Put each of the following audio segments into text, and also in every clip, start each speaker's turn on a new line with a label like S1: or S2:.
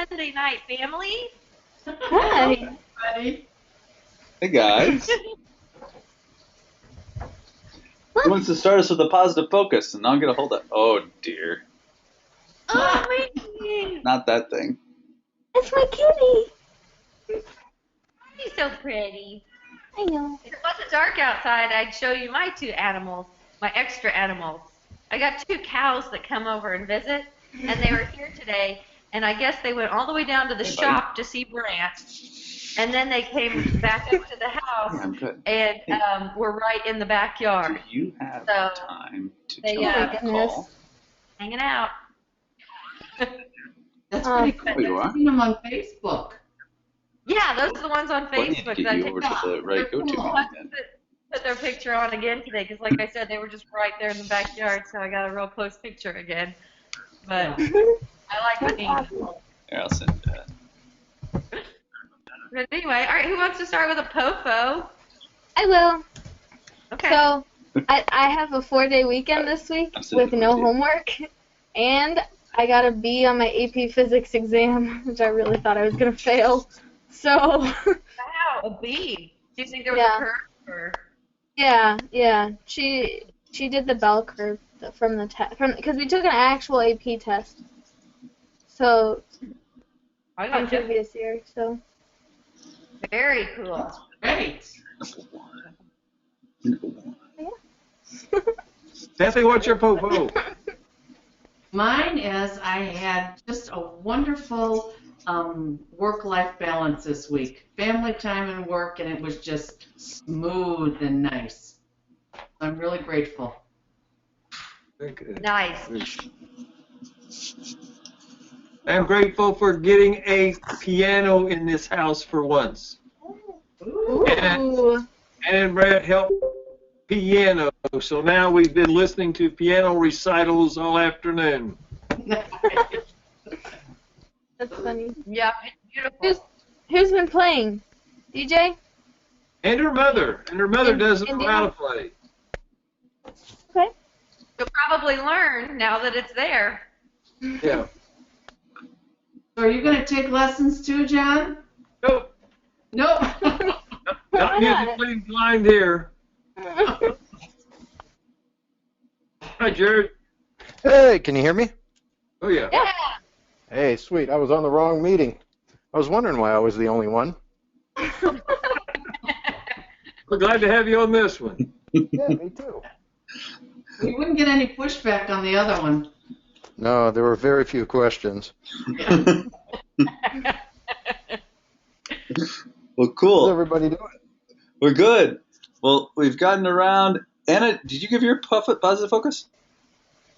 S1: Sunday night, family.
S2: Hi.
S3: Buddy.
S4: Hey, guys. Who wants to start us with a positive focus? And I'll get a hold of. Oh, dear.
S1: Oh, Mickey.
S4: Not that thing.
S2: It's my kitty.
S1: He's so pretty.
S2: I know.
S1: If it wasn't dark outside, I'd show you my two animals, my extra animals. I got two cows that come over and visit, and they were here today, and I guess they went all the way down to the shop to see Brant, and then they came back up to the house,
S4: I'm good.
S1: and were right in the backyard.
S4: Do you have
S1: So,
S4: time to
S1: they,
S4: jump on a call?
S1: hanging out.
S3: That's pretty cool.
S4: Oh, you are?
S3: I've seen them on Facebook.
S1: Yeah, those are the ones on
S4: Well, I need to
S1: Facebook.
S4: get
S1: that I
S4: you
S1: took
S4: over to the right go-to
S1: I'll
S4: meeting
S1: have to
S4: then.
S1: put their picture on again today because, like I said, they were just right there in the backyard, so I got a real close picture again. But I like the name.
S4: Here, I'll send that.
S1: But anyway, all right, who wants to start with a POFO?
S2: I will.
S1: Okay.
S2: So, I have a 4-day weekend this week with no homework, and I got a B on my AP Physics exam, which I really thought I was going to fail. So,
S1: Wow, a B. Do you think there was a curve? Or?
S2: yeah. She did the bell curve from the test, because we took an actual AP test. So,
S1: I
S2: from
S1: got you.
S2: previous year, so.
S1: Very cool.
S3: Great.
S5: Stephanie, what's your po-po?
S3: Mine is I had just a wonderful work-life balance this week. Family time and work, and it was just smooth and nice. I'm really grateful.
S5: Very good.
S1: Nice.
S5: I'm grateful for getting a piano in this house for once.
S3: Ooh.
S5: And Brad helped piano, so now we've been listening to piano recitals all afternoon.
S2: That's funny.
S1: Yeah, it's beautiful.
S2: Who's been playing? DJ?
S5: And her mother doesn't know how to play.
S2: Okay.
S1: You'll probably learn now that it's there.
S5: Yeah.
S3: So are you going to take lessons too, John?
S5: Nope.
S3: Nope.
S5: Not musically inclined here. Hi, Jared.
S6: Hey, can you hear me?
S5: Oh, yeah.
S1: Yeah.
S6: Hey, sweet. I was on the wrong meeting. I was wondering why I was the only one.
S5: We're glad to have you on this one.
S6: Yeah, me too.
S3: We wouldn't get any pushback on the other one.
S6: No, there were very few questions.
S4: Well, cool.
S6: How's everybody doing?
S4: We're good. Well, we've gotten around. Anna, did you give your positive focus?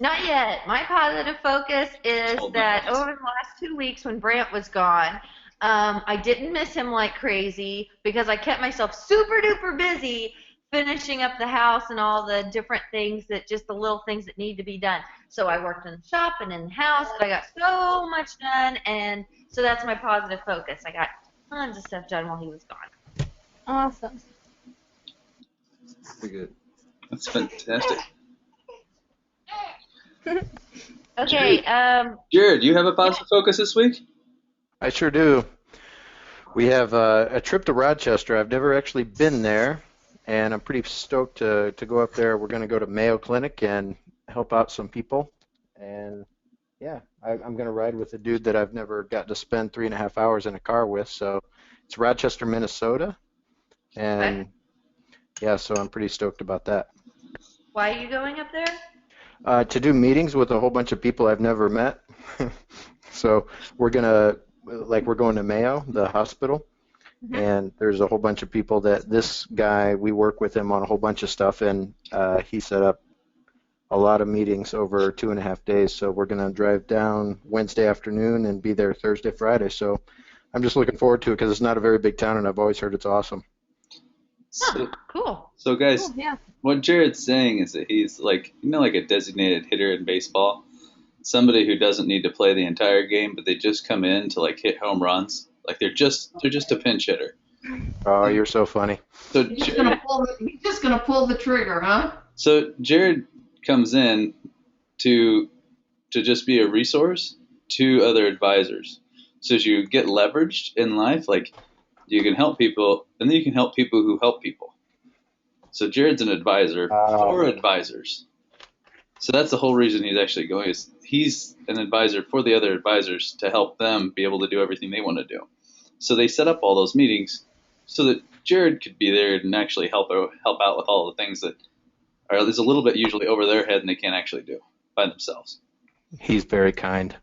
S1: Not yet. My positive focus is that over the last 2 weeks when Brant was gone, I didn't miss him like crazy because I kept myself super duper busy finishing up the house and all the different things that just the little things that need to be done. So I worked in the shop and in the house and I got so much done, and so that's my positive focus. I got tons of stuff done while he was gone.
S2: Awesome.
S5: Very good.
S4: That's fantastic.
S1: Okay,
S4: Jared, do you have a positive focus this week?
S6: I sure do. We have a trip to Rochester. I've never actually been there, and I'm pretty stoked to go up there. We're going to go to Mayo Clinic and help out some people. And, yeah, I'm going to ride with a dude that I've never got to spend 3.5 hours in a car with. So it's Rochester, Minnesota. And, yeah, so I'm pretty stoked about that.
S1: why are you going up there?
S6: To do meetings with a whole bunch of people I've never met. So we're going to Mayo, the hospital, and there's a whole bunch of people that this guy, we work with him on a whole bunch of stuff, and he set up a lot of meetings over 2.5 days. So we're going to drive down Wednesday afternoon and be there Thursday, Friday. So I'm just looking forward to it because it's not a very big town, and I've always heard it's awesome.
S4: So,
S1: Cool.
S4: so guys,
S2: Cool, yeah.
S4: what Jared's saying is that he's like, like a designated hitter in baseball, somebody who doesn't need to play the entire game, but they just come in to like hit home runs. Like they're just a pinch hitter.
S6: Oh, you're so funny.
S4: So
S3: He's just gonna pull the trigger, huh?
S4: So Jared comes in to just be a resource to other advisors. So as you get leveraged in life, like you can help people, and then you can help people who help people. So Jared's an advisor for advisors. So that's the whole reason he's actually going, is he's an advisor for the other advisors to help them be able to do everything they want to do. So they set up all those meetings so that Jared could be there and actually help out with all the things that are there's a little bit usually over their head and they can't actually do by themselves.
S6: He's very kind.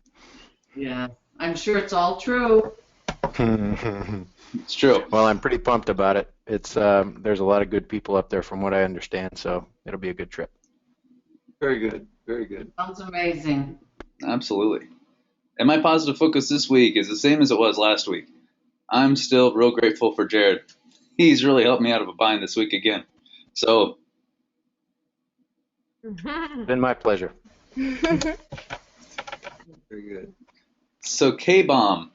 S3: Yeah, I'm sure it's all true.
S4: It's true.
S6: Well, I'm pretty pumped about it. It's there's a lot of good people up there from what I understand, so it'll be a good trip.
S5: Very good. Very good.
S3: Sounds amazing.
S4: Absolutely. And my positive focus this week is the same as it was last week. I'm still real grateful for Jared. He's really helped me out of a bind this week again. So.
S6: It's been my pleasure.
S5: Very good.
S4: So K-Bomb,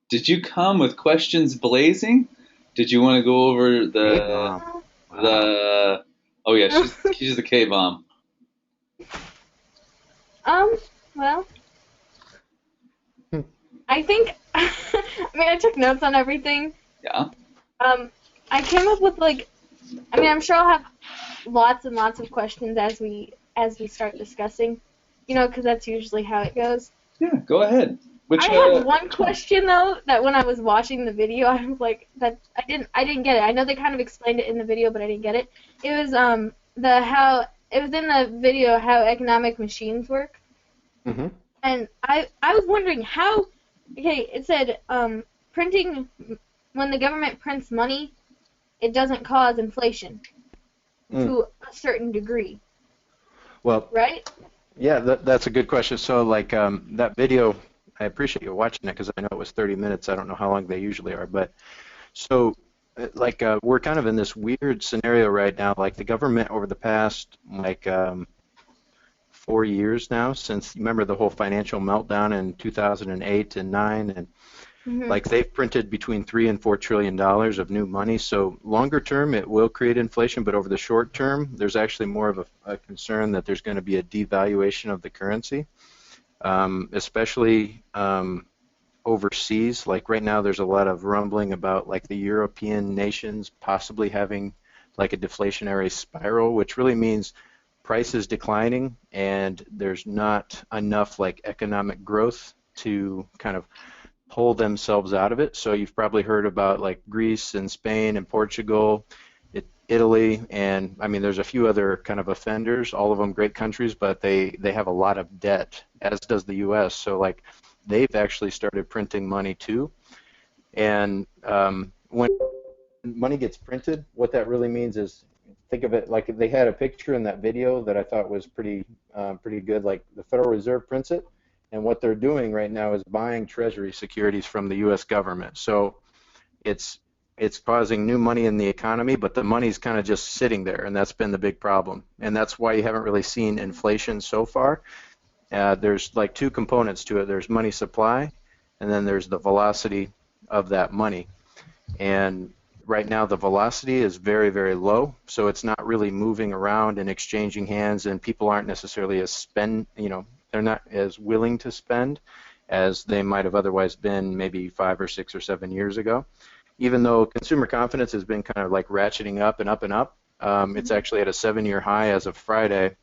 S4: did you come with questions blazing? Did you want to go over the oh yeah, she's the K-Bomb.
S2: Well, I think, I mean, I took notes on everything.
S4: Yeah.
S2: I came up with I'm sure I'll have lots and lots of questions as we start discussing, because that's usually how it goes.
S4: Yeah, go ahead.
S2: I have one question though that when I was watching the video, I was like, that I didn't get it. I know they kind of explained it in the video, but I didn't get it. It was it was in the video how economic machines work.
S6: Mm-hmm.
S2: And I was wondering how. Okay, it said printing, when the government prints money, it doesn't cause inflation to a certain degree.
S6: Well,
S2: right?
S6: Yeah, that's a good question. So that video, I appreciate you watching it because I know it was 30 minutes. I don't know how long they usually are, but so we're kind of in this weird scenario right now. Like the government over the past 4 years now, since remember the whole financial meltdown in 2008 and 9, and they've printed between $3 and $4 trillion of new money. So longer term, it will create inflation, but over the short term, there's actually more of a concern that there's going to be a devaluation of the currency, especially overseas. Like right now, there's a lot of rumbling about the European nations possibly having a deflationary spiral, which really means prices declining and there's not enough economic growth to kind of pull themselves out of it. So you've probably heard about Greece and Spain and Portugal, Italy, and I mean there's a few other kind of offenders, all of them great countries, but they have a lot of debt, as does the US. So they've actually started printing money too. And when money gets printed, what that really means is, think of it like they had a picture in that video that I thought was pretty good. The Federal Reserve prints it, and what they're doing right now is buying Treasury securities from the U.S. government. So it's causing new money in the economy, but the money's kind of just sitting there, and that's been the big problem. And that's why you haven't really seen inflation so far. There's two components to it. There's money supply, and then there's the velocity of that money. And right now the velocity is very, very low, so it's not really moving around and exchanging hands, and people aren't necessarily they're not as willing to spend as they might have otherwise been maybe 5 or 6 or 7 years ago. Even though consumer confidence has been kind of ratcheting up and up and up, it's actually at a 7-year high as of Friday.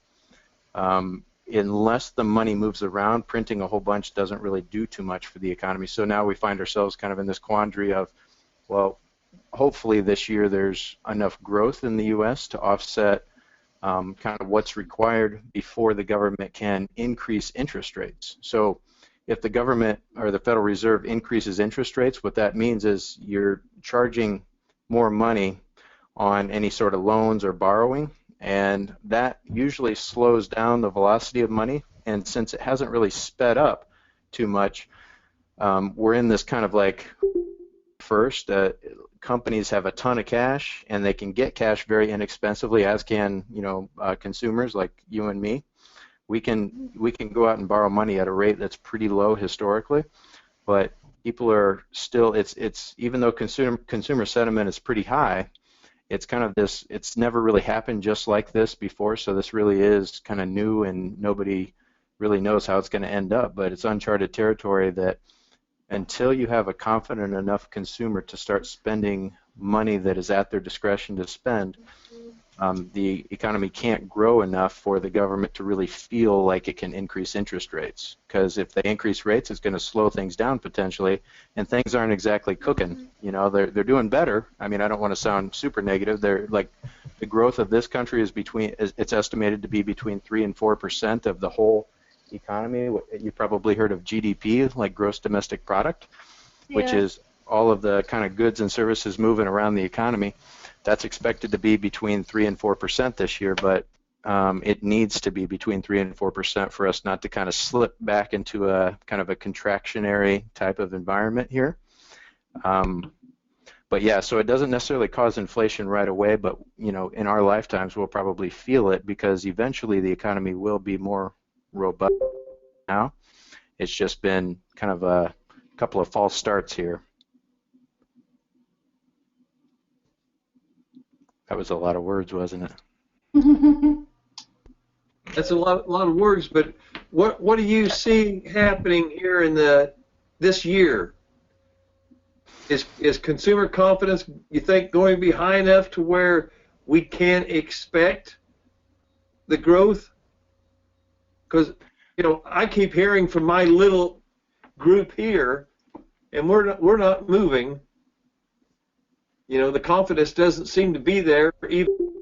S6: Unless the money moves around, printing a whole bunch doesn't really do too much for the economy. So now we find ourselves kind of in this quandary of, well, hopefully this year there's enough growth in the U.S. to offset kind of what's required before the government can increase interest rates. So if the government or the Federal Reserve increases interest rates, what that means is you're charging more money on any sort of loans or borrowing, and that usually slows down the velocity of money. And since it hasn't really sped up too much, we're in this kind of first, companies have a ton of cash, and they can get cash very inexpensively, as can consumers like you and me. We can go out and borrow money at a rate that's pretty low historically, but people are still it's even though consumer sentiment is pretty high, it's kind of this. It's never really happened just like this before, so this really is kind of new, and nobody really knows how it's going to end up. But it's uncharted territory that until you have a confident enough consumer to start spending money that is at their discretion to spend, the economy can't grow enough for the government to really feel like it can increase interest rates. Because if they increase rates, it's going to slow things down potentially, and things aren't exactly cooking. You know, they're doing better. I mean, I don't want to sound super negative. They're like, the growth of this country is it's estimated to be between 3 and 4% of the whole economy. You've probably heard of GDP, like gross domestic product, which is all of the kind of goods and services moving around the economy. That's expected to be between 3 and 4% this year, but it needs to be between 3 and 4% for us not to kind of slip back into a kind of a contractionary type of environment here. But yeah, so it doesn't necessarily cause inflation right away, but you know, in our lifetimes we'll probably feel it because eventually the economy will be more robust. Now it's just been kind of a couple of false starts here. That was a lot of words, wasn't it?
S5: That's a lot of words, but what do you see happening here in this year? Is consumer confidence, you think, going to be high enough to where we can expect the growth? Because, you know, I keep hearing from my little group here, and we're not moving. You know, the confidence doesn't seem to be there. Even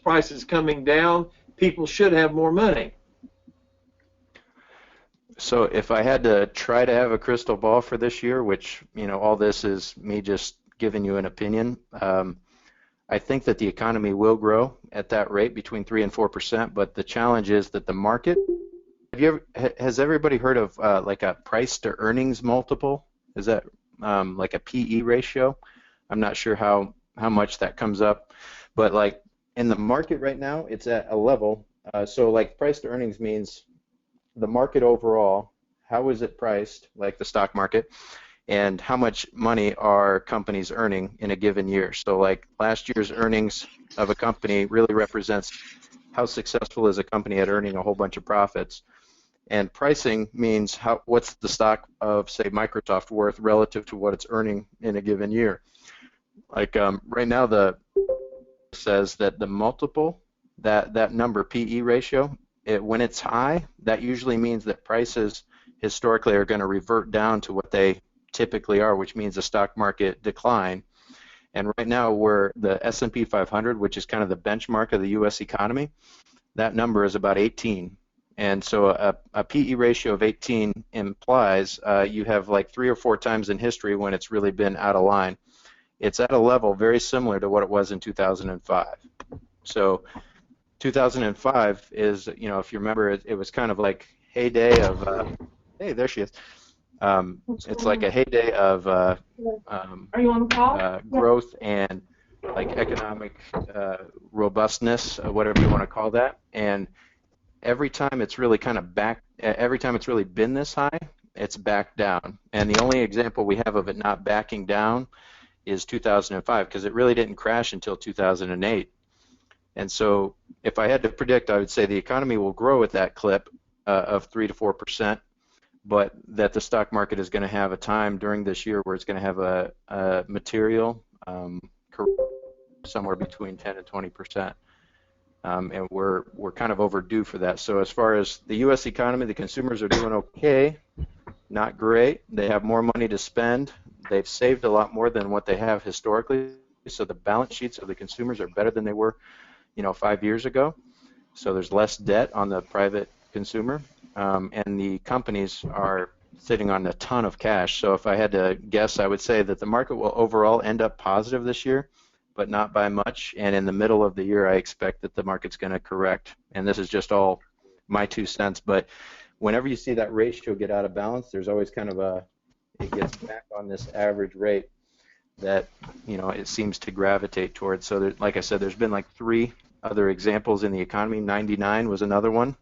S5: prices coming down, people should have more money.
S6: So if I had to try to have a crystal ball for this year, which, you know, all this is me just giving you an opinion, I think that the economy will grow at that rate between 3 and 4%, but the challenge is that the market, has everybody heard of like a price to earnings multiple? Is that like a PE ratio? I'm not sure how much that comes up, but like in the market right now, it's at a level. So like price to earnings means the market overall, how is it priced, like the stock market, and how much money are companies earning in a given year. So like last year's earnings of a company really represents how successful is a company at earning a whole bunch of profits. And pricing means what's the stock of, say, Microsoft worth relative to what it's earning in a given year. Like right now, the says that the multiple, that number, PE ratio, when it's high, that usually means that prices historically are going to revert down to what they typically are, which means a stock market decline. And right now, we're the S&P 500, which is kind of the benchmark of the U.S. economy, that number is about 18. And so a PE ratio of 18 implies you have like 3 or 4 times in history when it's really been out of line. It's at a level very similar to what it was in 2005. So 2005 is, you know, if you remember, it was kind of like heyday of, hey, there she is. It's like a heyday of
S2: Are you on the call?
S6: growth and like economic robustness, whatever you want to call that. And every time it's really kind of every time it's really been this high, it's backed down. And the only example we have of it not backing down is 2005, because it really didn't crash until 2008. And so if I had to predict, I would say the economy will grow at that clip of 3 to 4%, but that the stock market is going to have a time during this year where it's going to have a material somewhere between 10 and 20%. And we're kind of overdue for that. So as far as the U.S. economy, the consumers are doing okay, not great. They have more money to spend. They've saved a lot more than what they have historically. So the balance sheets of the consumers are better than they were, 5 years ago. So there's less debt on the private consumer, and the companies are sitting on a ton of cash. So if I had to guess, I would say that the market will overall end up positive this year, but not by much. And in the middle of the year, I expect that the market's going to correct. And this is just all my 2 cents. But whenever you see that ratio get out of balance, there's always kind of it gets back on this average rate that, it seems to gravitate towards. So there, like I said, there's been like 3 other examples in the economy. 99 was another one.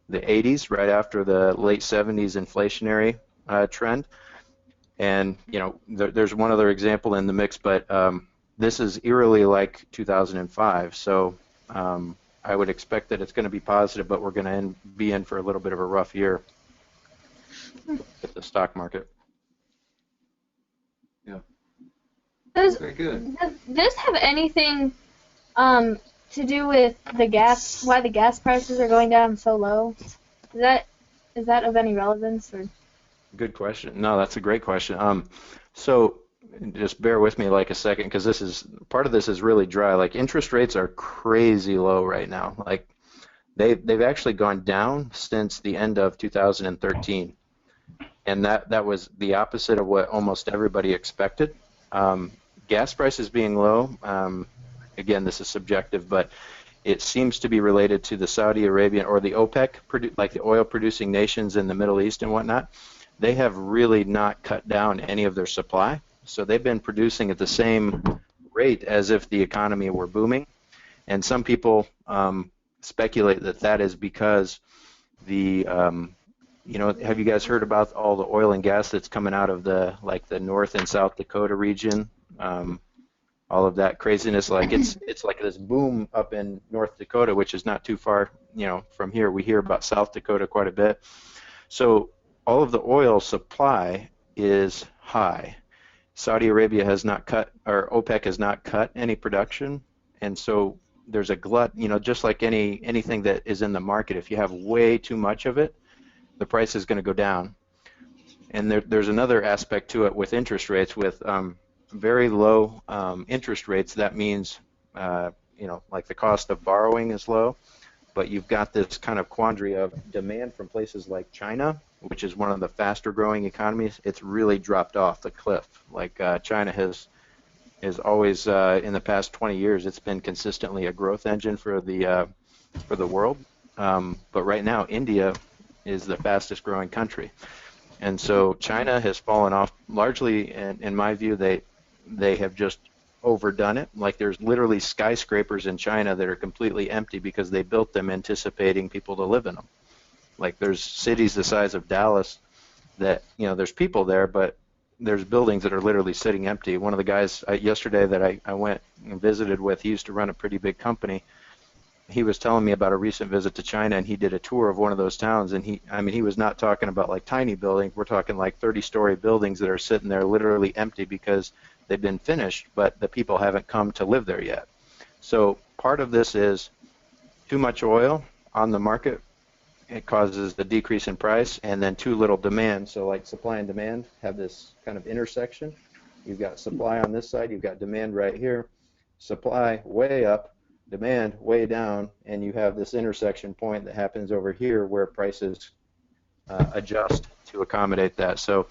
S6: The 80s, right after the late 70s inflationary trend. And, there's one other example in the mix, but this is eerily like 2005, so I would expect that it's going to be positive, but we're going to be in for a little bit of a rough year with the stock market.
S5: Very good.
S2: Does this have anything to do with the gas? Why the gas prices are going down so low? Is that of any relevance or?
S6: Good question. No, that's a great question. So just bear with me like a second because this is part of this is really dry. Like interest rates are crazy low right now. Like they've actually gone down since the end of 2013, and that was the opposite of what almost everybody expected. Gas prices being low. Again, this is subjective, but it seems to be related to the Saudi Arabian or the OPEC, like the oil-producing nations in the Middle East and whatnot. They have really not cut down any of their supply, so they've been producing at the same rate as if the economy were booming. And some people speculate that that is because the have you guys heard about all the oil and gas that's coming out of the North and South Dakota region? All of that craziness, like it's like this boom up in North Dakota, which is not too far, from here. We hear about South Dakota quite a bit. So all of the oil supply is high. Saudi Arabia has not cut, or OPEC has not cut any production, and so there's a glut. Just like anything that is in the market, if you have way too much of it, the price is going to go down. And there's another aspect to it with interest rates. With very low interest rates, that means like the cost of borrowing is low, but you've got this kind of quandary of demand from places like China, which is one of the faster growing economies. It's really dropped off the cliff. Like China has always in the past 20 years, it's been consistently a growth engine for the world. But right now, India is the fastest growing country. And so China has fallen off largely, in my view, they have just overdone it. Like there's literally skyscrapers in China that are completely empty because they built them anticipating people to live in them. Like there's cities the size of Dallas that, there's people there, but there's buildings that are literally sitting empty. One of the guys yesterday that I went and visited with, he used to run a pretty big company. He was telling me about a recent visit to China, and he did a tour of one of those towns, and he was not talking about like tiny buildings. We're talking like 30-story buildings that are sitting there literally empty because they've been finished, but the people haven't come to live there yet. So part of this is too much oil on the market. It causes the decrease in price, and then too little demand. So like supply and demand have this kind of intersection. You've got supply on this side, you've got demand right here, supply way up, demand way down, and you have this intersection point that happens over here where prices adjust to accommodate that. So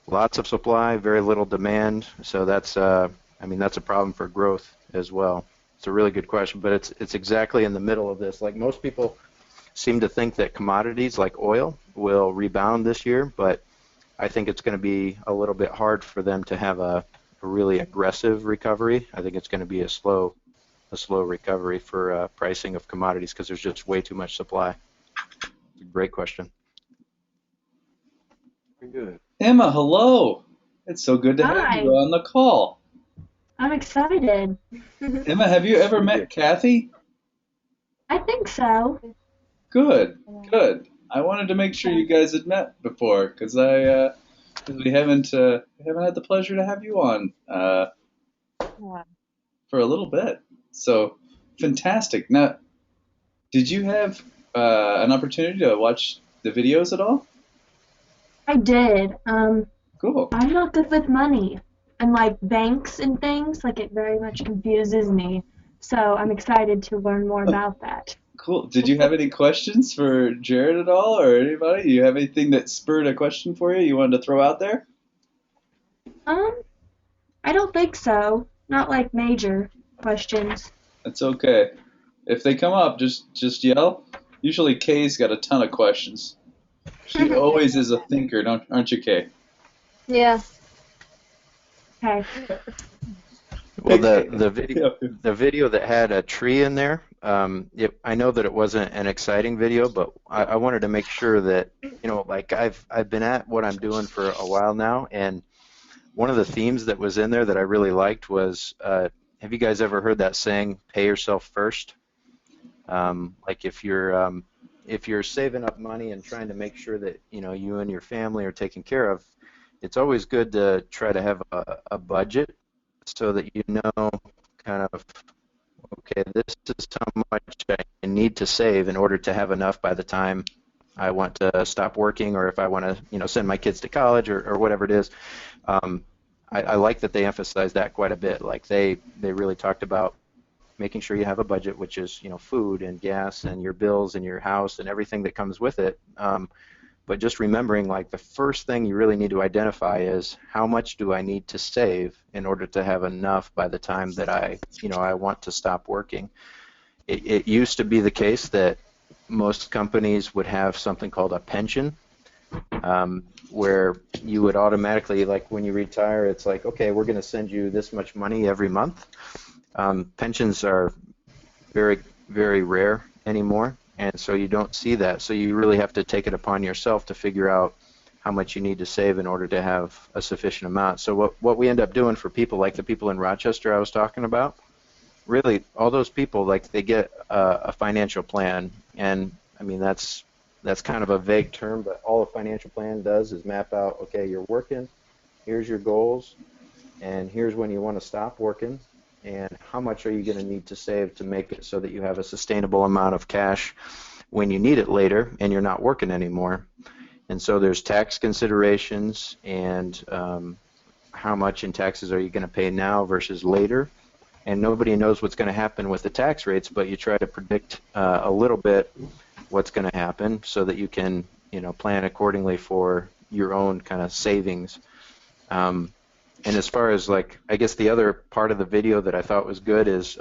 S6: lots of supply, very little demand. So that's that's a problem for growth as well. It's a really good question, but it's exactly in the middle of this. Like most people seem to think that commodities like oil will rebound this year, but I think it's going to be a little bit hard for them to have a really aggressive recovery. I think it's going to be a slow recovery for pricing of commodities because there's just way too much supply. It's a great question.
S5: Very good.
S4: Emma, hello. It's so good to have
S2: Hi.
S4: you on the call.
S2: I'm excited.
S4: Emma, have you ever met Kathy?
S2: I think so.
S4: Good, good. I wanted to make sure you guys had met before because we haven't had the pleasure to have you on for a little bit. So fantastic. Now, did you have an opportunity to watch the videos at all?
S2: I did.
S4: Cool.
S2: I'm not good with money and like banks and things. Like it very much confuses me. So I'm excited to learn more about that.
S4: Cool. Did you have any questions for Jared at all or anybody? Do you have anything that spurred a question for you wanted to throw out there?
S2: I don't think so. Not like major questions.
S4: That's okay. If they come up, just yell. Usually Kay's got a ton of questions. She always is a thinker, aren't you, Kay?
S2: Yeah. Okay.
S6: Well, the video that had a tree in there, I know that it wasn't an exciting video, but I wanted to make sure that, like I've been at what I'm doing for a while now, and one of the themes that was in there that I really liked was, have you guys ever heard that saying, pay yourself first? Like if you're saving up money and trying to make sure that, you and your family are taken care of, it's always good to try to have a budget so that you know kind of, okay, this is how much I need to save in order to have enough by the time I want to stop working, or if I want to, send my kids to college, or whatever it is. Um, I like that they emphasize that quite a bit. Like they really talked about making sure you have a budget, which is, food and gas and your bills and your house and everything that comes with it. But just remembering, like, the first thing you really need to identify is how much do I need to save in order to have enough by the time that I want to stop working. It used to be the case that most companies would have something called a pension, where you would automatically, like when you retire, it's like, okay, we're going to send you this much money every month. Pensions are very, very rare anymore, and so you don't see that. So you really have to take it upon yourself to figure out how much you need to save in order to have a sufficient amount. So what we end up doing for people like the people in Rochester I was talking about, really all those people, like, they get a financial plan, and I mean that's kind of a vague term, but all a financial plan does is map out, okay, you're working, here's your goals, and here's when you want to stop working, and how much are you going to need to save to make it so that you have a sustainable amount of cash when you need it later and you're not working anymore. And so there's tax considerations, and how much in taxes are you going to pay now versus later. And nobody knows what's going to happen with the tax rates, but you try to predict a little bit what's going to happen so that you can, plan accordingly for your own kind of savings. And as far as, like, I guess the other part of the video that I thought was good is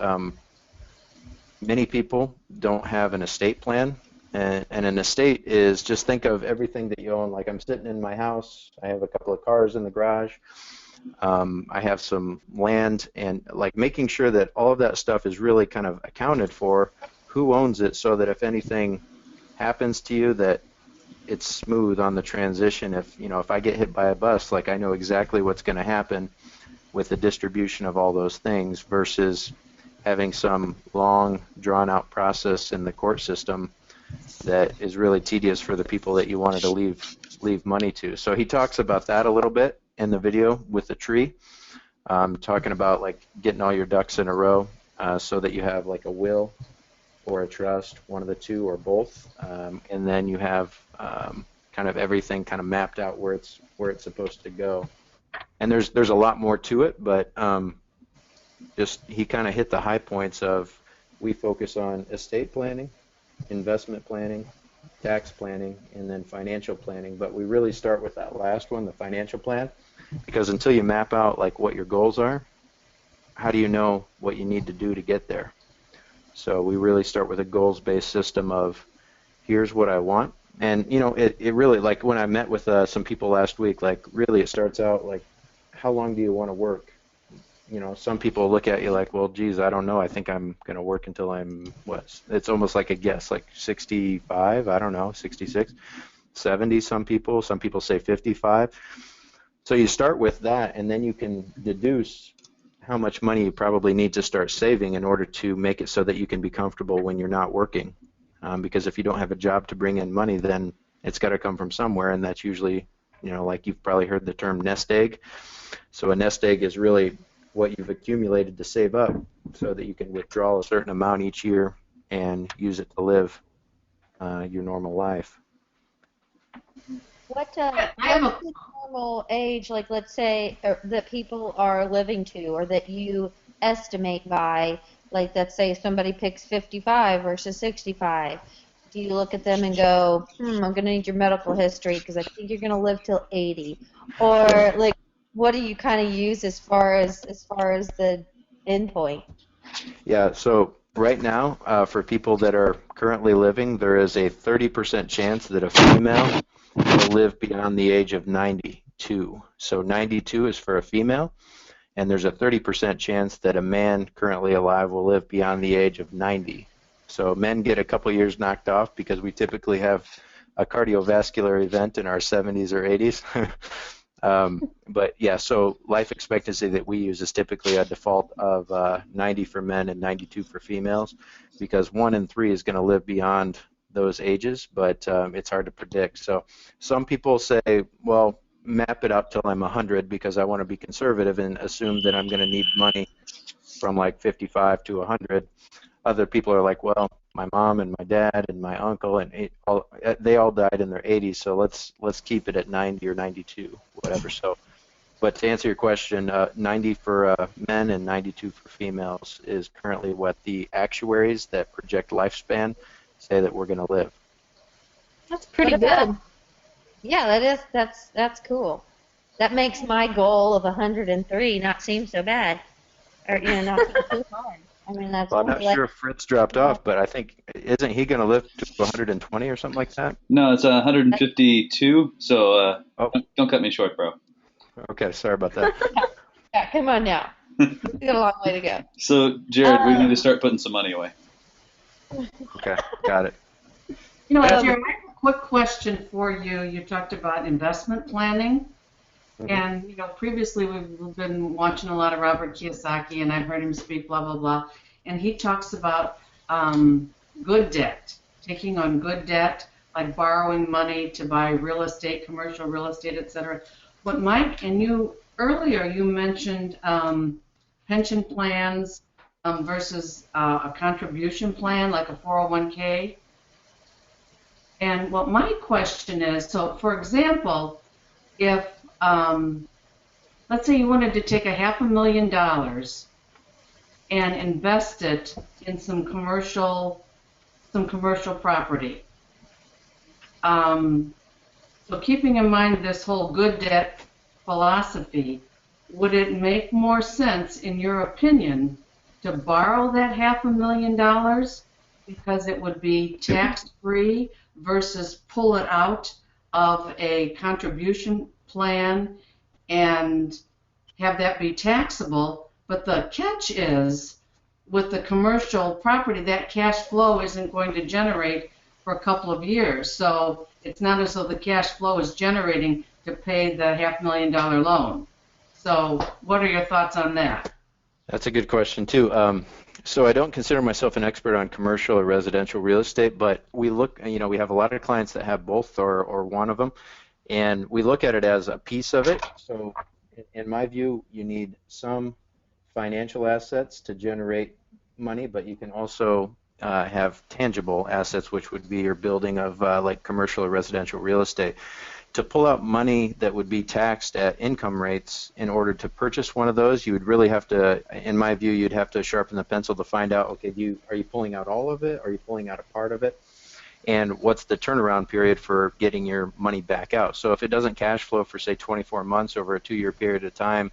S6: many people don't have an estate plan. And an estate is, just think of everything that you own. Like, I'm sitting in my house, I have a couple of cars in the garage, I have some land, and, like, making sure that all of that stuff is really kind of accounted for, who owns it, so that if anything happens to you, that it's smooth on the transition. If I get hit by a bus, like, I know exactly what's going to happen with the distribution of all those things, versus having some long, drawn-out process in the court system that is really tedious for the people that you wanted to leave money to. So he talks about that a little bit in the video with the tree, talking about, like, getting all your ducks in a row, so that you have, like, a will or a trust, one of the two or both, and then you have kind of everything kind of mapped out where it's supposed to go. And there's a lot more to it, but just he kind of hit the high points of, we focus on estate planning, investment planning, tax planning, and then financial planning. But we really start with that last one, the financial plan, because until you map out, like, what your goals are, how do you know what you need to do to get there? So we really start with a goals-based system of, here's what I want. And, it really, like, when I met with some people last week, like, really it starts out like, how long do you want to work? Some people look at you like, well, geez, I don't know. I think I'm going to work until I'm, it's almost like a guess, like 65, I don't know, 66, 70, some people say 55. So you start with that, and then you can deduce how much money you probably need to start saving in order to make it so that you can be comfortable when you're not working. Because if you don't have a job to bring in money, then it's got to come from somewhere, and that's usually, like, you've probably heard the term nest egg. So a nest egg is really what you've accumulated to save up so that you can withdraw a certain amount each year and use it to live your normal life.
S1: What's the normal age, like, let's say, that people are living to, or that you estimate by? Like, let's say somebody picks 55 versus 65. Do you look at them and go, I'm going to need your medical history because I think you're going to live till 80? Or, like, what do you kind of use as far as the end point?
S6: Yeah, so right now, for people that are currently living, there is a 30% chance that a female will live beyond the age of 92. So 92 is for a female, and there's a 30% chance that a man currently alive will live beyond the age of 90. So men get a couple years knocked off because we typically have a cardiovascular event in our 70s or 80s. But yeah, so life expectancy that we use is typically a default of 90 for men and 92 for females, because 1 in 3 is going to live beyond those ages, but it's hard to predict. So some people say, well, map it out till I'm 100 because I want to be conservative and assume that I'm going to need money from like 55 to 100. Other people are like, well, my mom and my dad and my uncle and they all died in their 80s, so let's keep it at 90 or 92, whatever. So, but to answer your question, 90 for men and 92 for females is currently what the actuaries that project lifespan say that we're going to live.
S2: That's pretty
S1: What about-
S2: good.
S1: Yeah, that's cool. That makes my goal of 103 not seem so bad, or not seem too hard. I mean, that's.
S6: Well, I'm not sure if Fritz dropped off, but I think, isn't he going to live to 120 or something like that?
S4: No, it's 152. So
S6: Oh.
S4: don't cut me short, bro.
S6: Okay, sorry about that.
S1: Yeah, come on now. We got a long way to go.
S4: So Jared, we need to start putting some money away.
S6: Okay, got it.
S3: Jared, I have a quick question for you. You talked about investment planning.
S6: Mhm.
S3: And, previously we've been watching a lot of Robert Kiyosaki, and I've heard him speak, blah, blah, blah. And he talks about good debt, taking on good debt, like borrowing money to buy real estate, commercial real estate, et cetera. But Mike, and earlier you mentioned pension plans versus a contribution plan, like a 401k. And what my question is, so for example, if let's say you wanted to take $500,000 and invest it in some commercial property. So keeping in mind this whole good debt philosophy, would it make more sense, in your opinion, to borrow that $500,000 because it would be tax-free versus pull it out of a contribution plan and have that be taxable? But the catch is, with the commercial property, that cash flow isn't going to generate for a couple of years. So it's not as though the cash flow is generating to pay the $500,000 loan. So what are your thoughts on that?
S6: That's a good question too. So I don't consider myself an expert on commercial or residential real estate, but we have a lot of clients that have both or one of them, and we look at it as a piece of it. So in my view, you need some financial assets to generate money, but you can also have tangible assets, which would be your building of like commercial or residential real estate. To pull out money that would be taxed at income rates in order to purchase one of those, you would really have to, in my view, you'd have to sharpen the pencil to find out, okay, are you pulling out all of it? Are you pulling out a part of it? And what's the turnaround period for getting your money back out? So if it doesn't cash flow for, say, 24 months over a 2-year period of time,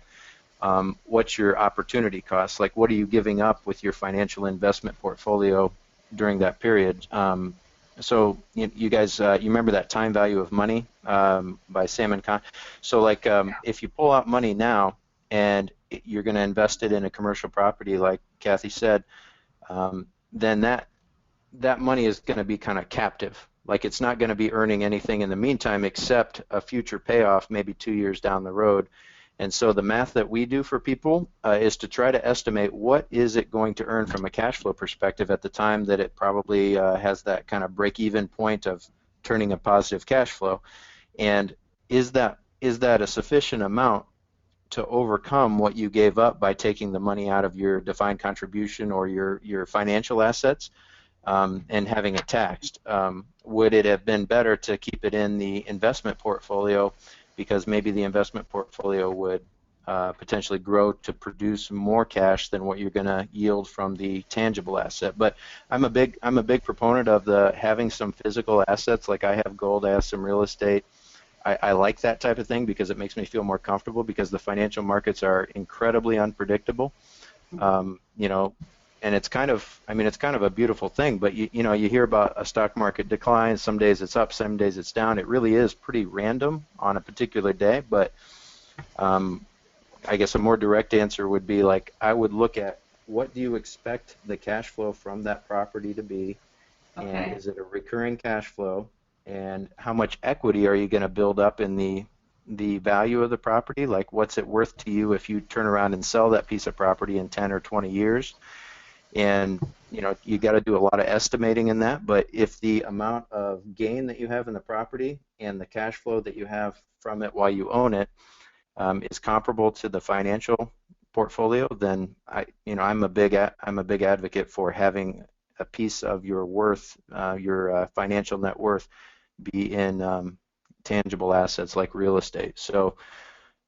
S6: what's your opportunity cost? Like, what are you giving up with your financial investment portfolio during that period? So you guys, you remember that Time Value of Money by Sam and Con? So like if you pull out money now and you're going to invest it in a commercial property, like Kathy said, then that money is going to be kind of captive. Like, it's not going to be earning anything in the meantime except a future payoff maybe 2 years down the road. And so the math that we do for people is to try to estimate what is it going to earn from a cash flow perspective at the time that it probably has that kind of break-even point of turning a positive cash flow. And is that a sufficient amount to overcome what you gave up by taking the money out of your defined contribution or your financial assets and having it taxed? Would it have been better to keep it in the investment portfolio, because maybe the investment portfolio would potentially grow to produce more cash than what you're going to yield from the tangible asset? But I'm a big proponent of having some physical assets. Like, I have gold, I have some real estate. I like that type of thing because it makes me feel more comfortable, because the financial markets are incredibly unpredictable. And it's kind of a beautiful thing, but you hear about a stock market decline. Some days it's up, some days it's down. It really is pretty random on a particular day. But I guess a more direct answer would be, like, I would look at, what do you expect the cash flow from that property to be,
S3: Okay.
S6: and is it a recurring cash flow, and how much equity are you going to build up in the value of the property? Like, what's it worth to you if you turn around and sell that piece of property in 10 or 20 years? And you know, you got to do a lot of estimating in that, but if the amount of gain that you have in the property and the cash flow that you have from it while you own it is comparable to the financial portfolio, then I'm a big advocate for having a piece of your worth, your financial net worth, be in tangible assets like real estate. So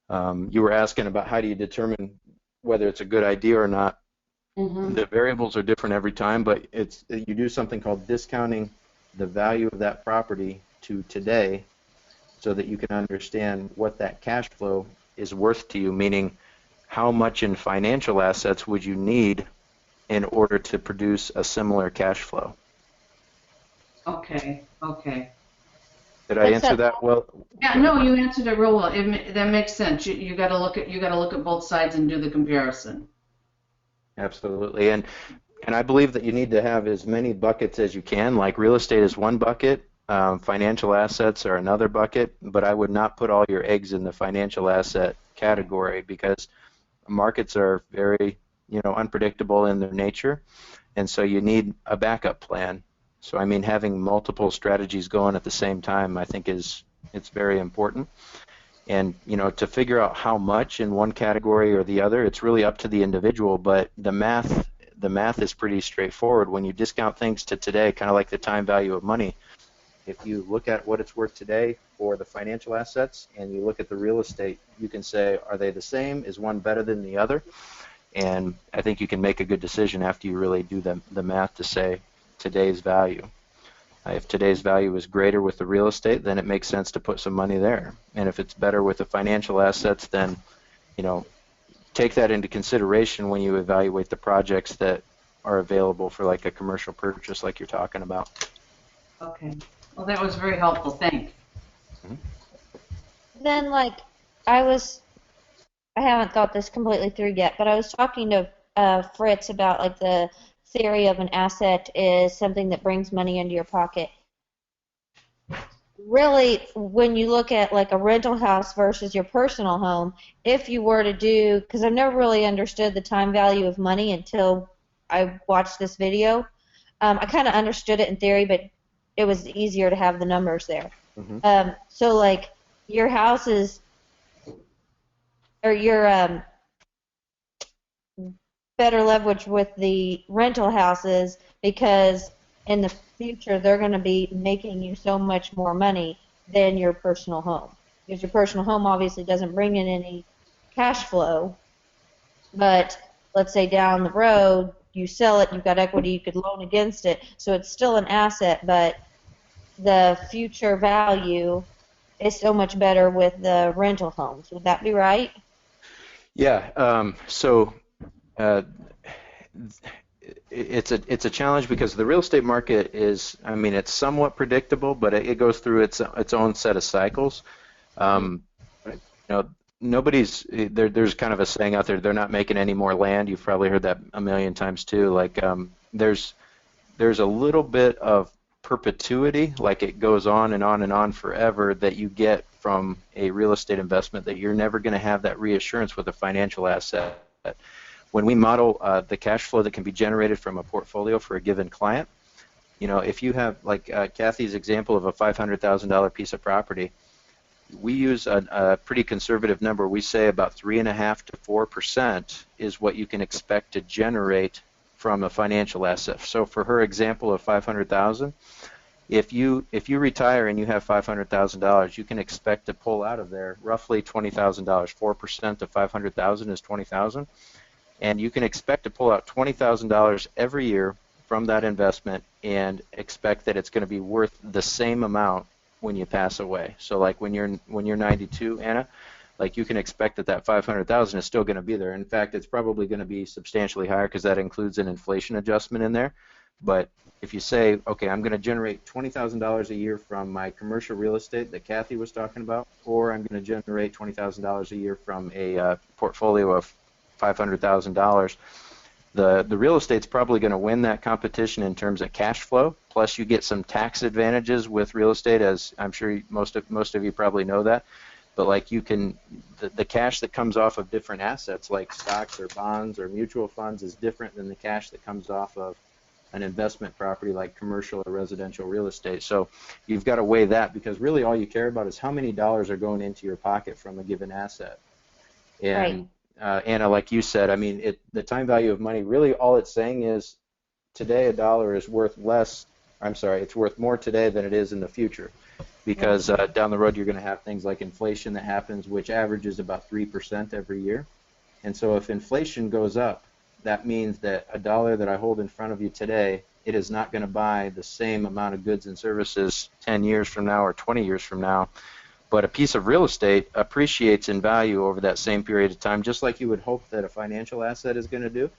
S6: you were asking about how do you determine whether it's a good idea or not.
S3: Mm-hmm.
S6: The variables are different every time, but you do something called discounting the value of that property to today so that you can understand what that cash flow is worth to you, meaning how much in financial assets would you need in order to produce a similar cash flow.
S3: Okay.
S6: Did I answer that well?
S3: Yeah, no, you answered it real well. That makes sense. You got to look at both sides and do the comparison.
S6: Absolutely, and I believe that you need to have as many buckets as you can. Like real estate is one bucket, financial assets are another bucket, but I would not put all your eggs in the financial asset category because markets are very, unpredictable in their nature, and so you need a backup plan. So I mean, having multiple strategies going at the same time, I think it's very important. And to figure out how much in one category or the other, it's really up to the individual. But the math is pretty straightforward. When you discount things to today, kind of like the time value of money, if you look at what it's worth today for the financial assets and you look at the real estate, you can say, are they the same? Is one better than the other? And I think you can make a good decision after you really do the math to say today's value. If today's value is greater with the real estate, then it makes sense to put some money there. And if it's better with the financial assets, then, take that into consideration when you evaluate the projects that are available for like a commercial purchase like you're talking about.
S3: Okay. Well, that was very helpful. Thanks.
S1: Then, I haven't thought this completely through yet, but I was talking to Fritz about the theory of an asset is something that brings money into your pocket. Really, when you look at a rental house versus your personal home, if you were to do, because I've never really understood the time value of money until I watched this video. I kind of understood it in theory, but it was easier to have the numbers there.
S6: Mm-hmm.
S1: So your houses or your better leverage with the rental houses because in the future they're going to be making you so much more money than your personal home. Because your personal home obviously doesn't bring in any cash flow, but let's say down the road you sell it, you've got equity, you could loan against it, so it's still an asset, but the future value is so much better with the rental homes. Would that be right?
S6: Yeah. It's a challenge because the real estate market is, it's somewhat predictable, but it goes through its own set of cycles. There's kind of a saying out there, they're not making any more land. You've probably heard that a million times too. There's a little bit of perpetuity, it goes on and on and on forever, that you get from a real estate investment that you're never going to have that reassurance with a financial asset. When we model the cash flow that can be generated from a portfolio for a given client, if you have, Kathy's example of a $500,000 piece of property, we use a pretty conservative number. We say about 3.5% to 4% is what you can expect to generate from a financial asset. So for her example of $500,000, if you retire and you have $500,000, you can expect to pull out of there roughly $20,000. 4% of $500,000 is $20,000. And you can expect to pull out $20,000 every year from that investment and expect that it's going to be worth the same amount when you pass away. So when you're 92, Anna, you can expect that $500,000 is still going to be there. In fact, it's probably going to be substantially higher because that includes an inflation adjustment in there. But if you say, okay, I'm going to generate $20,000 a year from my commercial real estate that Kathy was talking about, or I'm going to generate $20,000 a year from a portfolio of $500,000, the real estate's probably going to win that competition in terms of cash flow. Plus, you get some tax advantages with real estate, as I'm sure most of you probably know that. But the cash that comes off of different assets like stocks or bonds or mutual funds is different than the cash that comes off of an investment property like commercial or residential real estate. So you've got to weigh that, because really all you care about is how many dollars are going into your pocket from a given asset. And Anna, like you said, I mean, the time value of money, really all it's saying is today a dollar is worth less. I'm sorry, it's worth more today than it is in the future, because down the road you're going to have things like inflation that happens, which averages about 3% every year. And so if inflation goes up, that means that a dollar that I hold in front of you today, it is not going to buy the same amount of goods and services 10 years from now or 20 years from now. But a piece of real estate appreciates in value over that same period of time, just like you would hope that a financial asset is going to do.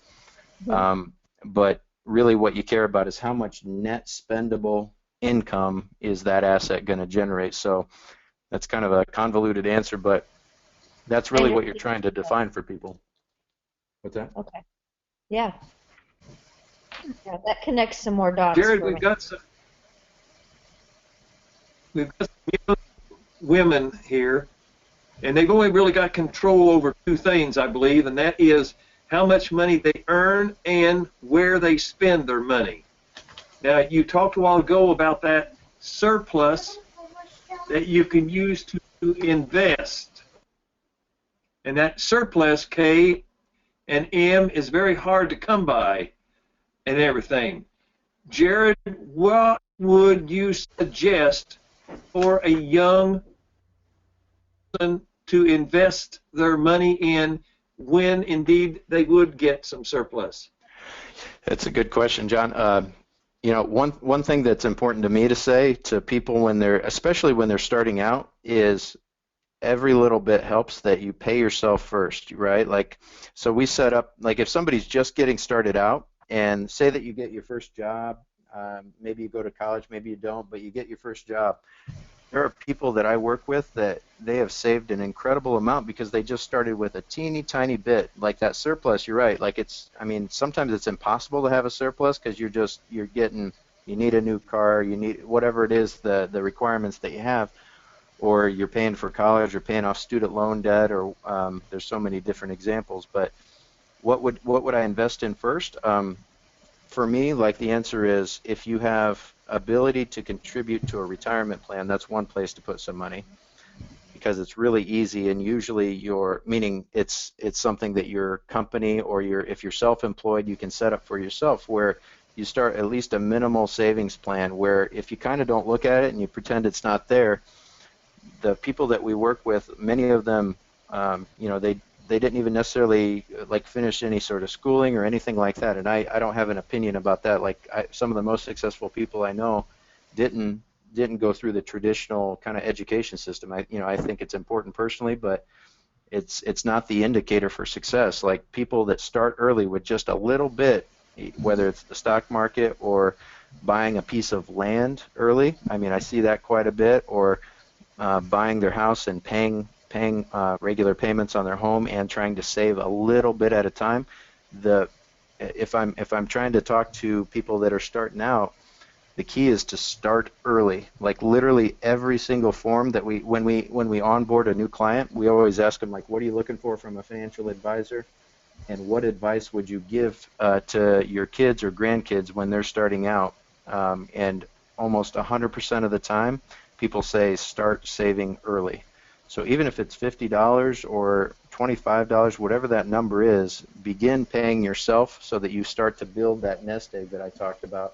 S6: But really what you care about is how much net spendable income is that asset going to generate. So that's kind of a convoluted answer, but that's really what you're trying to define for people. What's that?
S1: Okay. Yeah. Yeah, that connects some more dots.
S5: Jared, we've got some young women here, and they've only really got control over two things, I believe, and that is how much money they earn and where they spend their money. Now, you talked a while ago about that surplus that you can use to invest. And that surplus, K and M, is very hard to come by and everything. Jared, what would you suggest for a young person to invest their money in when indeed they would get some surplus?
S6: That's a good question, John. You know, one thing that's important to me to say to people when they're, especially when they're starting out, is every little bit helps that you pay yourself first, right? Like, so we set up, like if somebody's just getting started out, and say that you get your first job, maybe you go to college, maybe you don't, but you get your first job. There are people that I work with that they have saved an incredible amount because they just started with a teeny tiny bit. Like that surplus, you're right. Like it's, I mean, sometimes it's impossible to have a surplus because you need a new car, you need whatever it is, the requirements that you have, or you're paying for college, or paying off student loan debt, or there's so many different examples. But what would I invest in first? For me, like the answer is, if you have ability to contribute to a retirement plan, that's one place to put some money, because it's really easy, and usually it's something that your company, or if you're self-employed, you can set up for yourself, where you start at least a minimal savings plan, where if you kind of don't look at it and you pretend it's not there, the people that we work with, many of them, you know, they didn't even necessarily like finish any sort of schooling or anything like that, and I don't have an opinion about that. Like some of the most successful people I know didn't go through the traditional kind of education system. I think it's important personally, but it's not the indicator for success. Like people that start early with just a little bit, whether it's the stock market or buying a piece of land early. I mean, I see that quite a bit, or buying their house and paying regular payments on their home and trying to save a little bit at a time. If I'm trying to talk to people that are starting out, the key is to start early. Like literally every single form that when we onboard a new client, we always ask them, like, what are you looking for from a financial advisor, and what advice would you give to your kids or grandkids when they're starting out? And almost 100% of the time, people say start saving early. So even if it's $50 or $25, whatever that number is, begin paying yourself so that you start to build that nest egg that I talked about.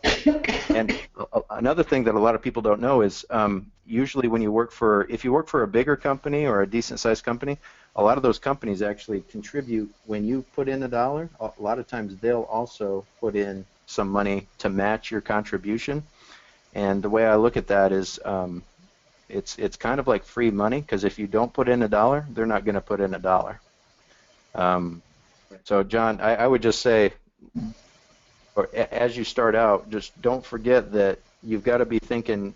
S6: And another thing that a lot of people don't know is usually when if you work for a bigger company or a decent-sized company, a lot of those companies actually contribute. When you put in $1, a lot of times they'll also put in some money to match your contribution. And the way I look at that is it's kind of like free money, because if you don't put in $1, they're not going to put in $1. So John, I would just say, as you start out, just don't forget that you've got to be thinking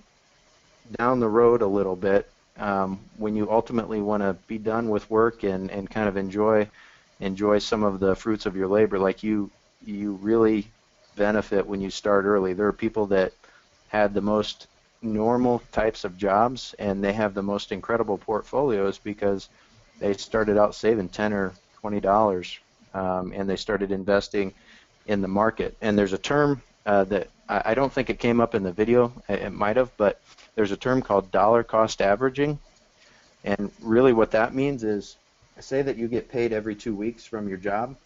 S6: down the road a little bit when you ultimately want to be done with work and kind of enjoy some of the fruits of your labor. Like you really benefit when you start early. There are people that had the most normal types of jobs, and they have the most incredible portfolios because they started out saving $10 or $20, and they started investing in the market. And there's a term that I don't think it came up in the video. It might have, but there's a term called dollar cost averaging. And really what that means is, say that you get paid every 2 weeks from your job.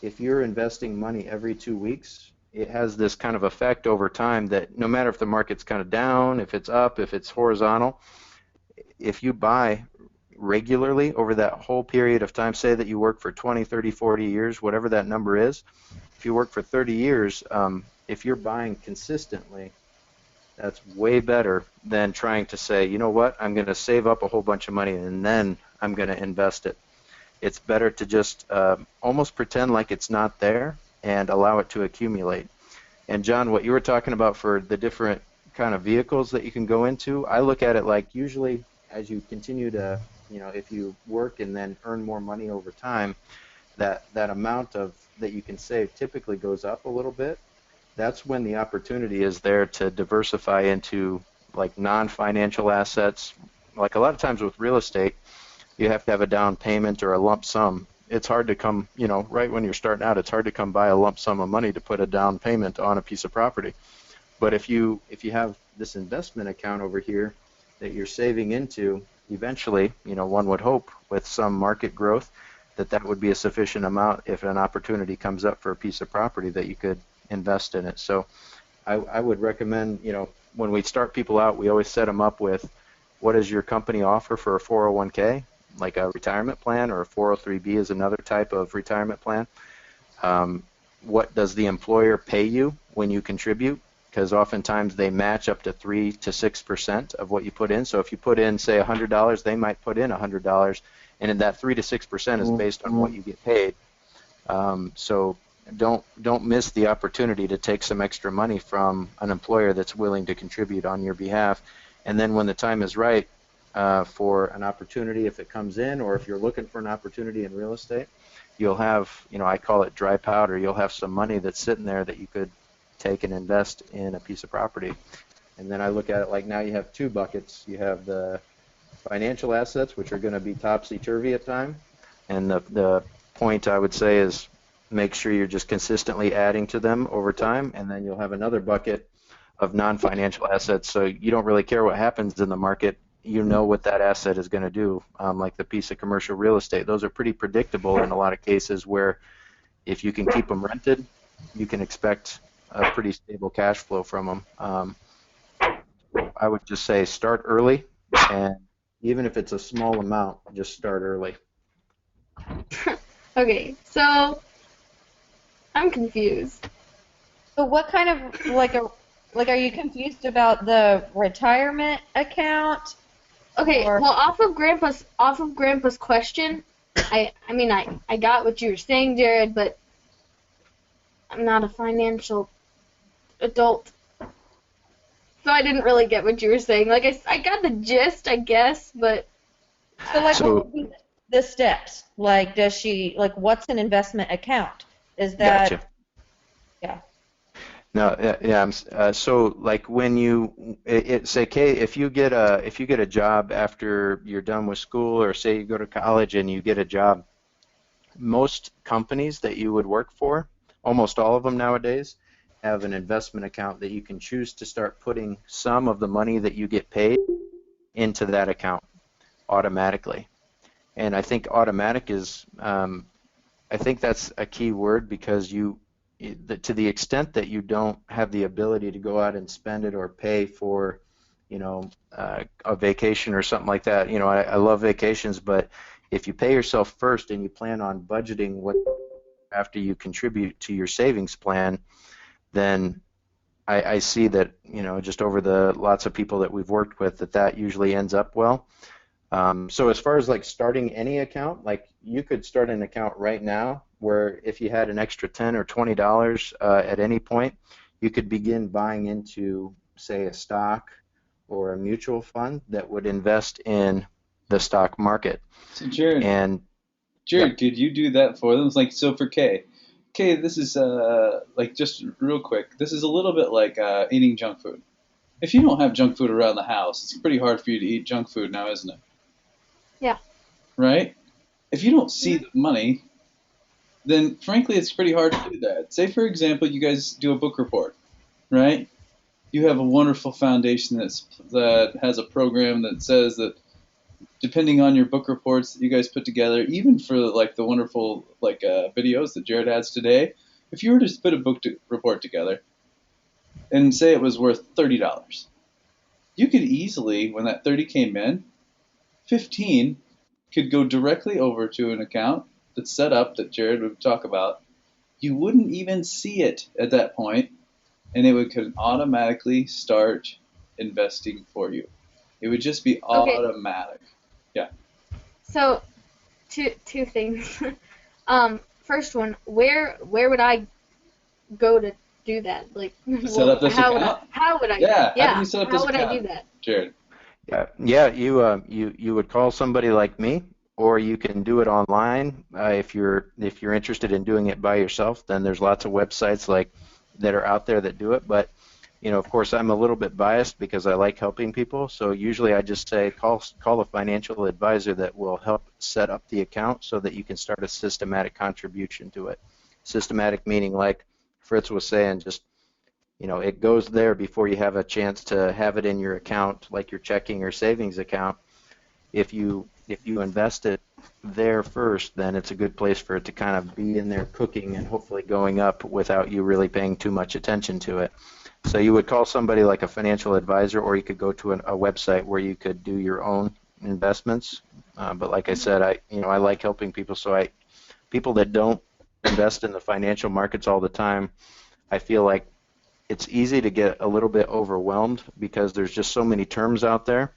S6: If you're investing money every 2 weeks, it has this kind of effect over time that no matter if the market's kind of down, if it's up, if it's horizontal, if you buy regularly over that whole period of time, say that you work for 20, 30, 40 years, whatever that number is, if you work for 30 years, if you're buying consistently, that's way better than trying to say, you know what, I'm going to save up a whole bunch of money and then I'm going to invest it. It's better to just almost pretend like it's not there and allow it to accumulate. And John, what you were talking about for the different kind of vehicles that you can go into, I look at it like usually as you continue to, if you work and then earn more money over time, that amount of that you can save typically goes up a little bit. That's when the opportunity is there to diversify into like non-financial assets. Like a lot of times with real estate, you have to have a down payment or a lump sum. It's hard to come, right when you're starting out, it's hard to come by a lump sum of money to put a down payment on a piece of property. But if you have this investment account over here that you're saving into, eventually, one would hope with some market growth that would be a sufficient amount if an opportunity comes up for a piece of property that you could invest in it. So I would recommend, when we start people out, we always set them up with what does your company offer for a 401k, like a retirement plan, or a 403b is another type of retirement plan. What does the employer pay you when you contribute? Because oftentimes they match up to 3 to 6% of what you put in. So if you put in, say, $100, they might put in $100, and in that 3 to 6% is based on what you get paid. So don't miss the opportunity to take some extra money from an employer that's willing to contribute on your behalf. And then when the time is right for an opportunity, if it comes in, or if you're looking for an opportunity in real estate, you'll have, I call it dry powder. You'll have some money that's sitting there that you could take and invest in a piece of property. And then I look at it like now you have two buckets. You have the financial assets, which are going to be topsy-turvy at time. And the point I would say is make sure you're just consistently adding to them over time. And then you'll have another bucket of non-financial assets. So you don't really care what happens in the market. You know what that asset is going to do, like the piece of commercial real estate. Those are pretty predictable in a lot of cases where if you can keep them rented, you can expect a pretty stable cash flow from them. I would just say start early, and even if it's a small amount, just start early.
S2: Okay, so I'm confused.
S1: So what kind of are you confused about the retirement account?
S2: Okay,
S1: Or-
S2: well, off of Grandpa's question, I mean I got what you were saying, Jared, but I'm not a financial adult, so I didn't really get what you were saying. Like I got the gist, I guess, but
S1: what would be the steps? Like, does she what's an investment account? Is that
S6: Gotcha.
S1: Yeah.
S6: No, yeah. So like when say, Kay, if you get a job after you're done with school, or say you go to college and you get a job, most companies that you would work for, almost all of them nowadays, have an investment account that you can choose to start putting some of the money that you get paid into that account automatically. And I think automatic is, I think that's a key word, because to the extent that you don't have the ability to go out and spend it or pay for, a vacation or something like that. I love vacations, but if you pay yourself first and you plan on budgeting what after you contribute to your savings plan, then I see that, just over the lots of people that we've worked with, that usually ends up well. So as far as like starting any account, like you could start an account right now where if you had an extra $10 or $20 at any point, you could begin buying into, say, a stock or a mutual fund that would invest in the stock market.
S4: So Jared,
S6: Yeah.
S4: could you do that for them? It's like, so for Kay, this is just real quick. This is a little bit like eating junk food. If you don't have junk food around the house, it's pretty hard for you to eat junk food now, isn't it?
S2: Yeah.
S4: Right? If you don't see the money, then frankly it's pretty hard to do that. Say for example you guys do a book report, right? You have a wonderful foundation that has a program that says that depending on your book reports that you guys put together, even for like the wonderful videos that Jared has today, if you were to put a report together and say it was worth $30, you could easily, when that 30 came in, 15 could go directly over to an account that's set up that Jared would talk about. You wouldn't even see it at that point, and it could automatically start investing for you. It would just be
S2: Okay.
S4: automatic. Yeah.
S2: So, two things. First one, where would I go to do that? Like,
S4: Set up this account?
S2: How would I?
S4: Yeah. How do
S2: Yeah.
S4: you set up
S2: How
S4: this
S2: would I do
S4: account,
S2: that?
S4: Jared?
S6: Yeah, you would call somebody like me, or you can do it online. If you're interested in doing it by yourself, then there's lots of websites that are out there that do it. But of course, I'm a little bit biased because I like helping people. So usually I just say call a financial advisor that will help set up the account so that you can start a systematic contribution to it. Systematic meaning, like Fritz was saying, just it goes there before you have a chance to have it in your account, like your checking or savings account. If you invest it there first, then it's a good place for it to kind of be in there cooking and hopefully going up without you really paying too much attention to it. So you would call somebody like a financial advisor, or you could go to a website where you could do your own investments. But like I said, I like helping people. So people that don't invest in the financial markets all the time, I feel like it's easy to get a little bit overwhelmed because there's just so many terms out there,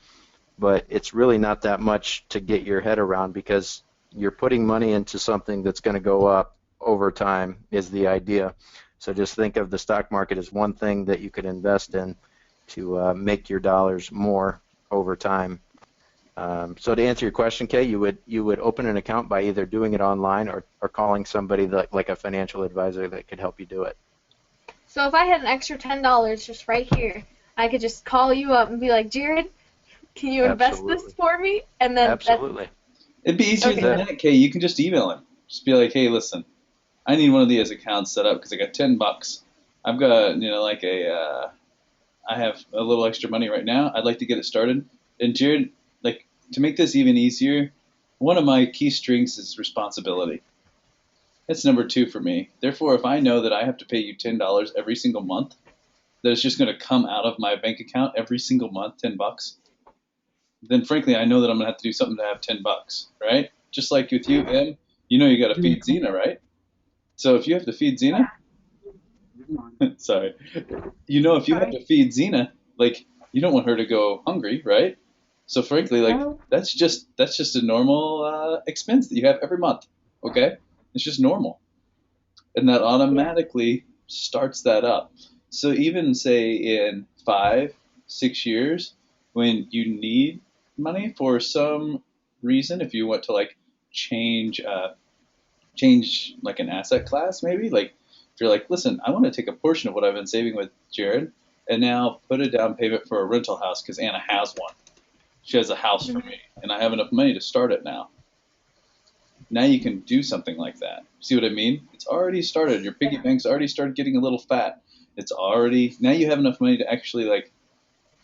S6: but it's really not that much to get your head around because you're putting money into something that's going to go up over time is the idea. So just think of the stock market as one thing that you could invest in to make your dollars more over time. So to answer your question, Kay, you would open an account by either doing it online or calling somebody like a financial advisor that could help you do it.
S2: So if I had an extra $10 just right here, I could just call you up and be like, Jared, can you invest this for me? And then
S6: Absolutely.
S4: It'd be easier than that, Kay. You can just email him. Just be like, hey, listen, I need one of these accounts set up because I got $10. I've got, I have a little extra money right now. I'd like to get it started. And Jared, to make this even easier, one of my key strengths is responsibility. That's number 2 for me. Therefore, if I know that I have to pay you $10 every single month, that it's just going to come out of my bank account every single month, $10, then frankly, I know that I'm going to have to do something to have $10, right? Just like with you, Em, you got to feed Xena, right? So if you have to feed Xena, sorry, if you have to feed Xena, you don't want her to go hungry, right? So frankly, that's just a normal expense that you have every month, okay? It's just normal. And that automatically starts that up. So even say in 5, 6 years, when you need money for some reason, if you want to change an asset class, maybe if you're like, listen, I want to take a portion of what I've been saving with Jared and now put a down payment for a rental house because Anna has one. She has a house for me, and I have enough money to start it now. Now you can do something like that. See what I mean? It's already started. Your piggy bank's already started getting a little fat. Now you have enough money to actually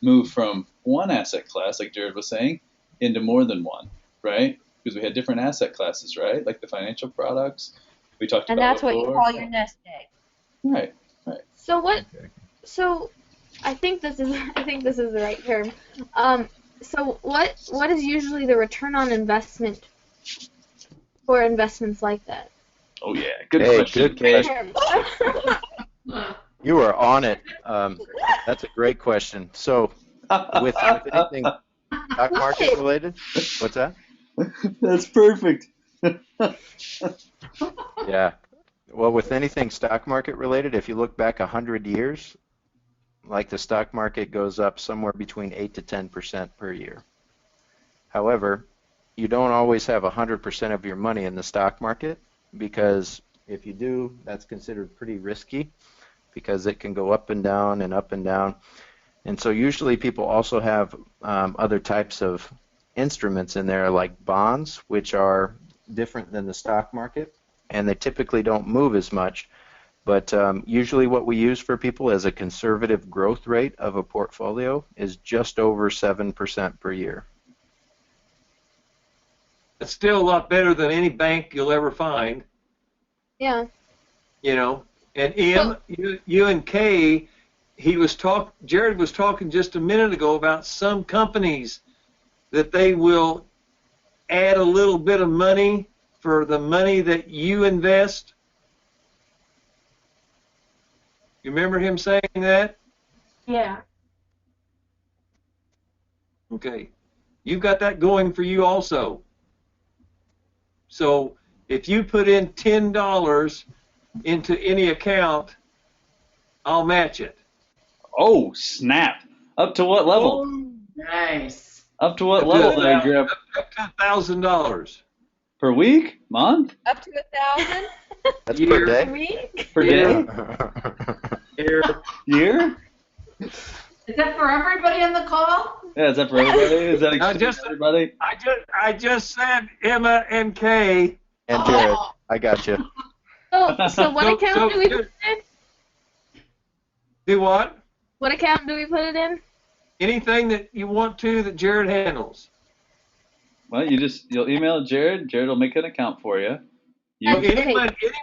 S4: move from one asset class, like Jared was saying, into more than one, right? Because we had different asset classes, right? Like the financial products we talked
S1: And
S4: about
S1: that's what you
S4: before.
S1: call your nest egg.
S4: Right.
S2: So what? So I think this is the right term. So what is usually the return on investment for investments like that?
S4: Oh yeah, good question.
S6: Good question. You are on it. That's a great question. So with anything stock market related, what's that?
S4: That's perfect.
S6: Yeah. Well, with anything stock market related, if you look back 100 years, the stock market goes up somewhere between 8 to 10% per year. However, you don't always have 100% of your money in the stock market because if you do, that's considered pretty risky because it can go up and down and up and down. And so usually people also have other types of instruments in there like bonds, which are different than the stock market. and they typically don't move as much. But usually what we use for people as a conservative growth rate of a portfolio is just over 7% per year.
S5: It's still a lot better than any bank you'll ever find.
S2: Yeah.
S5: You know, and M, you and K, Jared was talking just a minute ago about some companies that they will add a little bit of money for the money that you invest. You remember him saying that?
S2: Yeah.
S5: Okay. You've got that going for you also. So if you put in $10 into any account, I'll match it.
S4: Oh, snap. Up to what level?
S3: Nice.
S4: Up to what level did I grab?
S5: Up to $1,000.
S4: Per week? Month?
S1: Up to 1,000?
S6: That's
S5: Year.
S6: per day?
S2: Week?
S4: Per day?
S5: Here.
S4: Year?
S3: Is that for everybody on the call?
S4: Yeah, is that for everybody? Is that exclusive for everybody?
S5: I just said Emma and Kay.
S6: And Jared, I got you.
S2: So what account do we put it in?
S5: Do what?
S2: What account do we put it in?
S5: Anything that you want to that Jared handles.
S4: Well, you'll email Jared. Jared will make an account for you.
S5: So any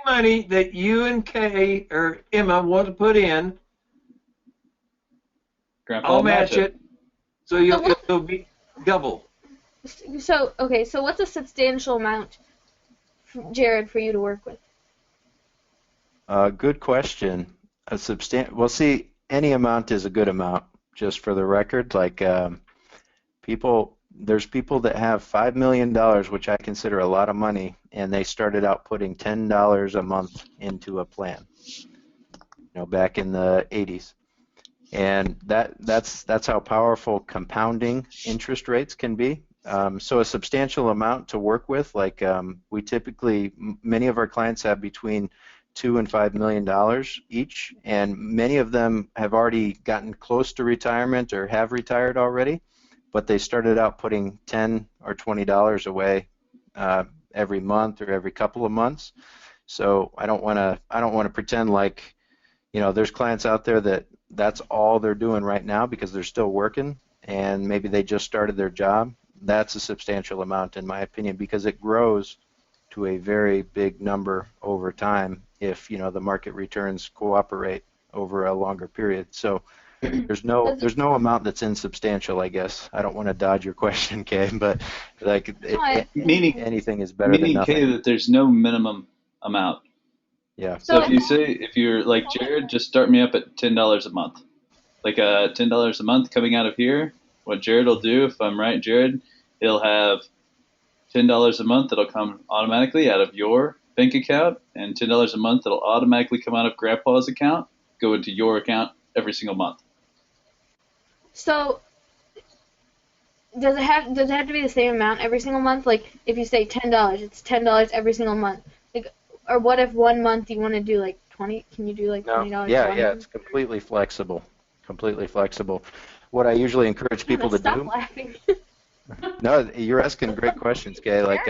S5: money that you and Kay or Emma want to put in,
S4: Grandpa
S5: I'll
S4: will
S5: match it. So it'll be double.
S2: So what's a substantial amount, Jared, for you to work with?
S6: Good question. Well, see, any amount is a good amount, just for the record. Like there's people that have $5 million, which I consider a lot of money, and they started out putting $10 a month into a plan, back in the 80s. And that's how powerful compounding interest rates can be. So a substantial amount to work with, like many of our clients have between $2 and $5 million each, and many of them have already gotten close to retirement or have retired already, but they started out putting $10 or $20 away every month or every couple of months. So I don't want to pretend like, there's clients out there that's all they're doing right now because they're still working and maybe they just started their job. That's a substantial amount in my opinion because it grows to a very big number over time if the market returns cooperate over a longer period. So there's no amount that's insubstantial, I guess. I don't want to dodge your question, Kay, but
S4: meaning
S6: anything is better than nothing.
S4: Kay, that there's no minimum amount.
S6: Yeah.
S4: So if you're like Jared, just start me up at $10 a month. Like $10 a month coming out of here. What Jared will do, if I'm right, Jared, he'll have $10 a month that'll come automatically out of your bank account, and $10 a month that'll automatically come out of Grandpa's account, go into your account every single month.
S2: So does it have to be the same amount every single month? Like if you say $10, it's $10 every single month. Like, or what if one month you want to do like 20? Can you do like $20?
S6: Yeah, it's completely flexible. Completely flexible. What I usually encourage people to
S2: stop
S6: do.
S2: Laughing.
S6: No, you're asking great questions, Kay. Like,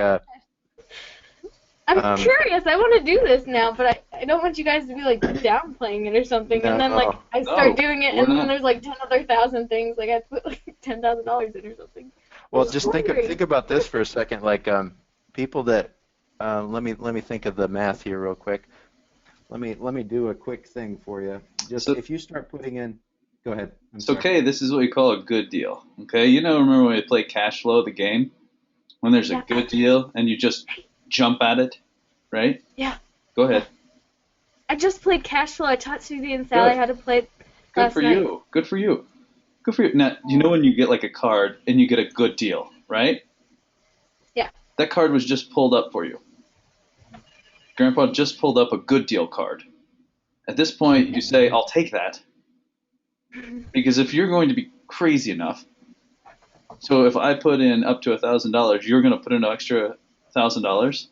S2: I'm curious. I want to do this now, but I don't want you guys to be like downplaying it or something. And then like I start doing it, and then there's like 10 other thousand things. Like I put like $10,000 in or something.
S6: Well, just think about this for a second. Like people that let me think of the math here real quick. Let me do a quick thing for you. Just if you start putting in. Go ahead.
S4: So, okay, this is what we call a good deal. Okay, remember when we play cash flow, the game? When there's a good deal and you just jump at it, right?
S2: Yeah.
S4: Go ahead.
S2: I just played cash flow. I taught Susie and Sally how to play it last night.
S4: Good for you. Good for you. Now, when you get like a card and you get a good deal, right?
S2: Yeah.
S4: That card was just pulled up for you. Grandpa just pulled up a good deal card. At this point, you say, I'll take that. Because if you're going to be crazy enough, so if I put in up to $1,000, you're going to put in an extra $1,000.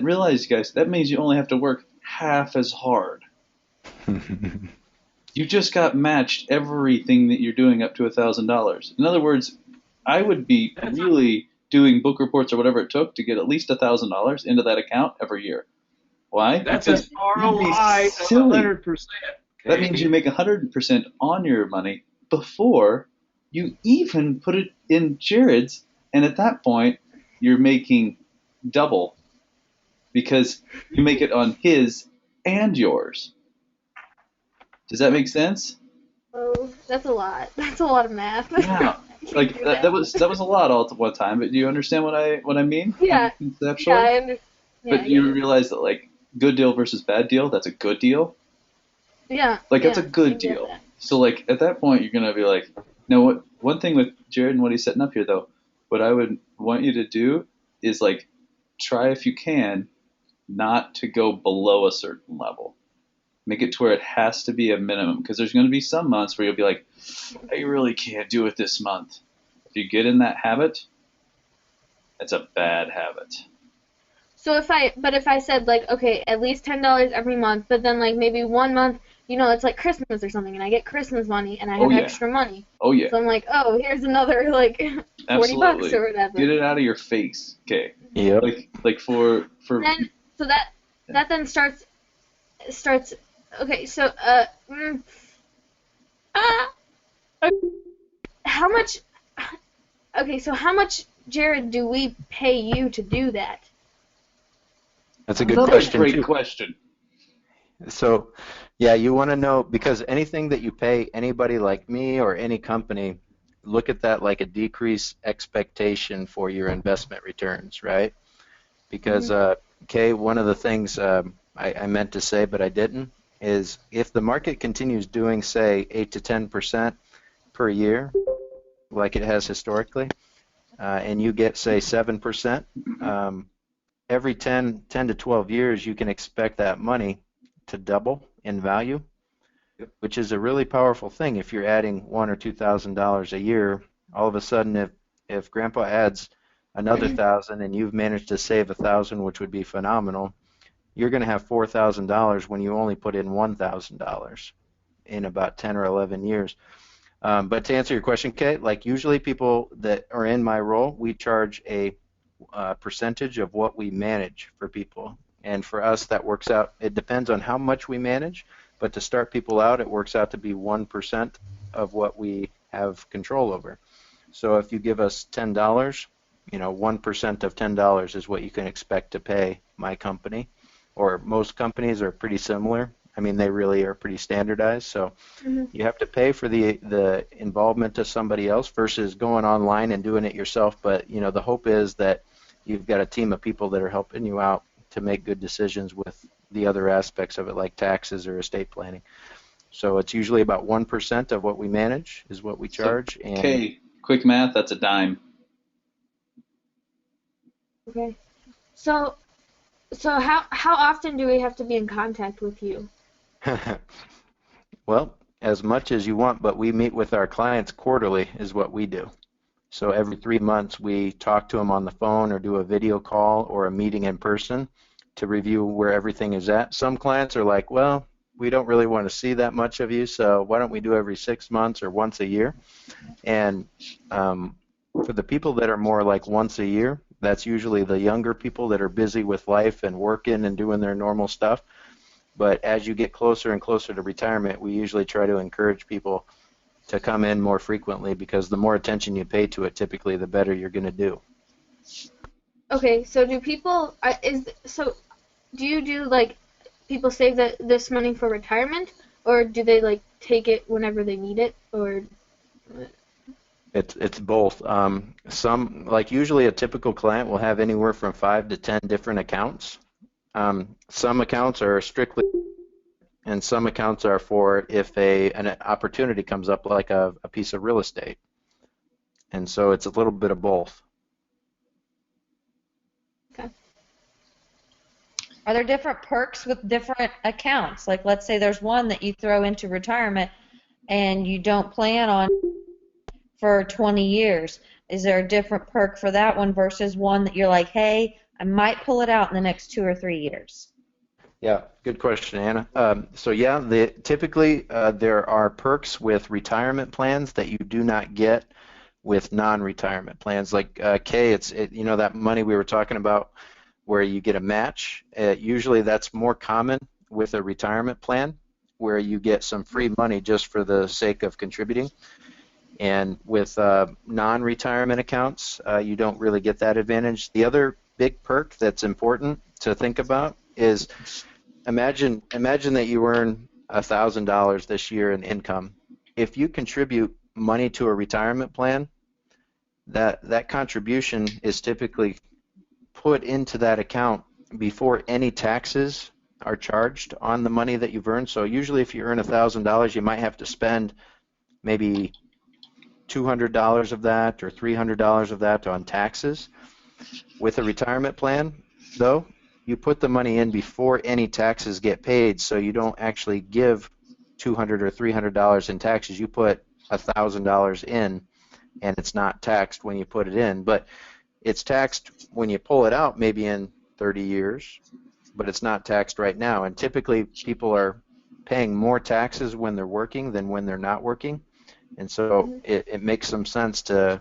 S4: Realize, guys, that means you only have to work half as hard. You just got matched everything that you're doing up to $1,000. In other words, I would be really doing book reports or whatever it took to get at least $1,000 into that account every year. Why?
S5: That's
S4: Because
S5: an
S4: you'd be
S5: ROI of
S4: silly.
S5: 100%.
S4: That means you make 100% on your money before you even put it in Jared's, and at that point, you're making double because you make it on his and yours. Does that make sense?
S2: Oh, that's a lot. That's a lot of math.
S4: Yeah.
S2: I can't
S4: Like
S2: do
S4: that was a lot all at one time, but do you understand what I mean?
S2: Yeah.
S4: Conceptually?
S2: Yeah, I understand. Yeah,
S4: But
S2: I
S4: you
S2: get it.
S4: realize that like good deal versus bad deal, that's a good deal.
S2: Yeah.
S4: Like that's a
S2: yeah, I
S4: good
S2: get
S4: deal.
S2: that.
S4: So like at that point you're gonna be like, no, what one thing with Jared and what he's setting up here though, what I would want you to do is like try if you can not to go below a certain level. Make it to where it has to be a minimum because there's going to be some months where you'll be like, I really can't do it this month. If you get in that habit, it's a bad habit.
S2: So if I said like, okay, at least $10 every month, but then like maybe one month, it's like Christmas or something, and I get Christmas money and I
S4: Oh
S2: have
S4: yeah.
S2: extra money.
S4: Oh yeah.
S2: So I'm like, oh, here's another like $40
S4: Absolutely.
S2: or whatever.
S4: Get it out of your face. Okay.
S6: Yep.
S4: Like for
S2: Then so that then starts. Okay, so how much? Okay, so how much, Jared, do we pay you to do that?
S6: That's a good
S4: another
S6: question
S4: great
S6: too.
S4: question.
S6: So, yeah, you want to know because anything that you pay anybody like me or any company, look at that like a decreased expectation for your investment returns, right? Because, Kay, one of the things I meant to say but I didn't is if the market continues doing, say, 8 to 10% per year, like it has historically, and you get, say, 7%, every 10 to 12 years, you can expect that money to double in value, which is a really powerful thing. If you're adding $1,000 or $2,000 a year, all of a sudden, if Grandpa adds another 1,000 and you've managed to save 1,000, which would be phenomenal, you're going to have $4,000 when you only put in $1,000 in about 10 or 11 years. But to answer your question, Kate, like usually people that are in my role, we charge a percentage of what we manage for people. And for us, that works out. It depends on how much we manage, but to start people out, it works out to be 1% of what we have control over. So if you give us $10, 1% of $10 is what you can expect to pay my company, or most companies are pretty similar. I mean, they really are pretty standardized. So you have to pay for the involvement of somebody else versus going online and doing it yourself. But the hope is that you've got a team of people that are helping you out to make good decisions with the other aspects of it, like taxes or estate planning. So it's usually about 1% of what we manage is what we charge.
S4: So, okay, quick math, that's a dime.
S2: Okay. So how often do we have to be in contact with you?
S6: Well, as much as you want, but we meet with our clients quarterly is what we do. So every 3 months we talk to them on the phone or do a video call or a meeting in person to review where everything is at. Some clients are like, well, we don't really want to see that much of you, so why don't we do every 6 months or once a year? And for the people that are more like once a year, that's usually the younger people that are busy with life and working and doing their normal stuff. But as you get closer and closer to retirement, we usually try to encourage people to come in more frequently because the more attention you pay to it, typically the better you're going to do.
S2: Okay, so do people do you do like people save this money for retirement, or do they like take it whenever they need it, or?
S6: It's both. Some, like usually a typical client will have anywhere from 5 to 10 different accounts. Some accounts are strictly, and some accounts are for if an opportunity comes up, like a piece of real estate. And so it's a little bit of both.
S2: Okay.
S1: Are there different perks with different accounts? Like, let's say there's one that you throw into retirement and you don't plan on for 20 years. Is there a different perk for that one versus one that you're like, hey, I might pull it out in the next 2 or 3 years?
S6: Yeah, good question, Anna. So yeah, typically there are perks with retirement plans that you do not get with non-retirement plans. Like Kay, that money we were talking about where you get a match. Usually that's more common with a retirement plan where you get some free money just for the sake of contributing. And with non-retirement accounts, you don't really get that advantage. The other big perk that's important to think about is imagine that you earn $1,000 this year in income. If you contribute money to a retirement plan, that contribution is typically put into that account before any taxes are charged on the money that you've earned. So usually if you earn $1,000, you might have to spend maybe $200 of that or $300 of that on taxes. With a retirement plan, though, you put the money in before any taxes get paid, so you don't actually give $200 or $300 in taxes. You put $1,000 in, and it's not taxed when you put it in, but it's taxed when you pull it out, maybe in 30 years, but it's not taxed right now. And typically, people are paying more taxes when they're working than when they're not working, and so it makes some sense to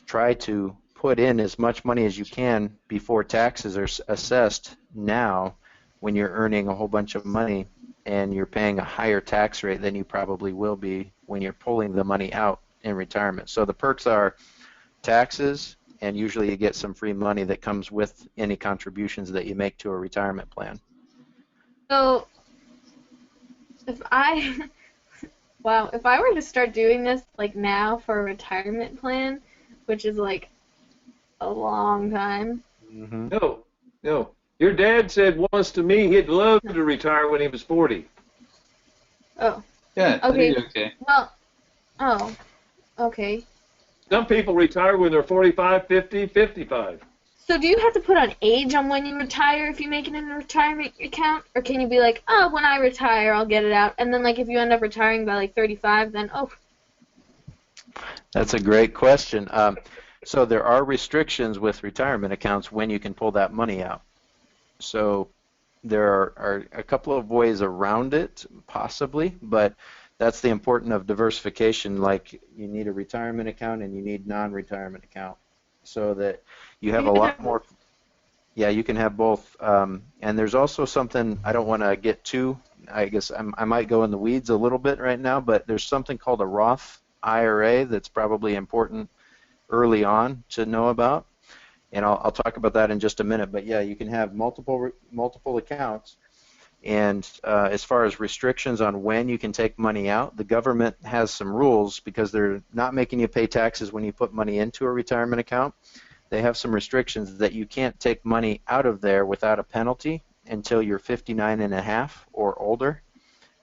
S6: try to put in as much money as you can before taxes are assessed now when you're earning a whole bunch of money and you're paying a higher tax rate than you probably will be when you're pulling the money out in retirement. So the perks are taxes, and usually you get some free money that comes with any contributions that you make to a retirement plan.
S2: So if I wow, if I were to start doing this like now for a retirement plan, which is like a long time.
S6: Mm-hmm.
S5: No. Your dad said once to me he'd love to retire when he was 40.
S2: Oh.
S4: Yeah,
S2: Okay.
S4: okay.
S2: Well, oh, okay.
S5: Some people retire when they're 45, 50, 55.
S2: So do you have to put on age on when you retire if you make it in a retirement account? Or can you be like, oh, when I retire, I'll get it out. And then, like, if you end up retiring by, like, 35, then, oh.
S6: That's a great question. So there are restrictions with retirement accounts when you can pull that money out. So there are a couple of ways around it, possibly, but that's the importance of diversification. Like you need a retirement account and you need non-retirement account, so that you have a lot more. Yeah, you can have both. And there's also something I don't want to get too. I guess I might go in the weeds a little bit right now, but there's something called a Roth IRA that's probably important early on to know about, and I'll talk about that in just a minute. But yeah, you can have multiple accounts, and as far as restrictions on when you can take money out, the government has some rules because they're not making you pay taxes when you put money into a retirement account. They have some restrictions that you can't take money out of there without a penalty until you're 59 and a half or older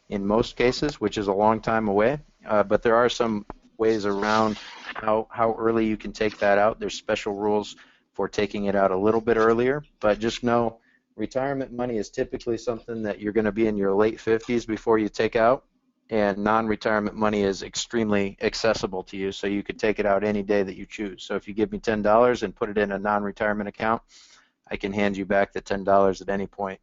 S6: in most cases, which is a long time away. But there are some ways around how early you can take that out. There's special rules for taking it out a little bit earlier, but just know retirement money is typically something that you're going to be in your late 50s before you take out, and non-retirement money is extremely accessible to you, so you could take it out any day that you choose. So if you give me $10 and put it in a non-retirement account, I can hand you back the $10 at any point.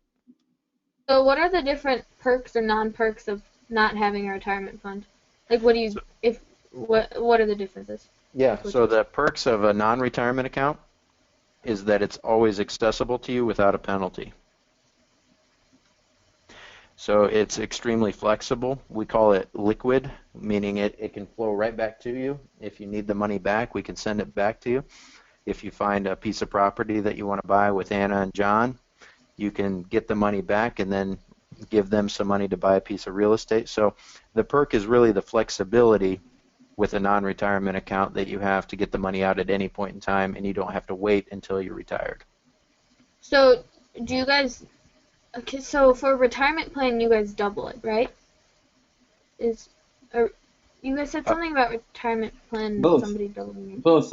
S2: So what are the different perks or non-perks of not having a retirement fund? Like, what are the differences?
S6: Yeah, so the perks of a non-retirement account is that it's always accessible to you without a penalty. So it's extremely flexible. We call it liquid, meaning it can flow right back to you. If you need the money back, we can send it back to you. If you find a piece of property that you want to buy with Anna and John, you can get the money back and then give them some money to buy a piece of real estate. So the perk is really the flexibility with a non-retirement account that you have to get the money out at any point in time, and you don't have to wait until you're retired.
S2: So do you guys, okay, so for a retirement plan, you guys double it, right? You guys said something about retirement plan,
S4: Both.
S2: somebody doubling it.
S4: Both.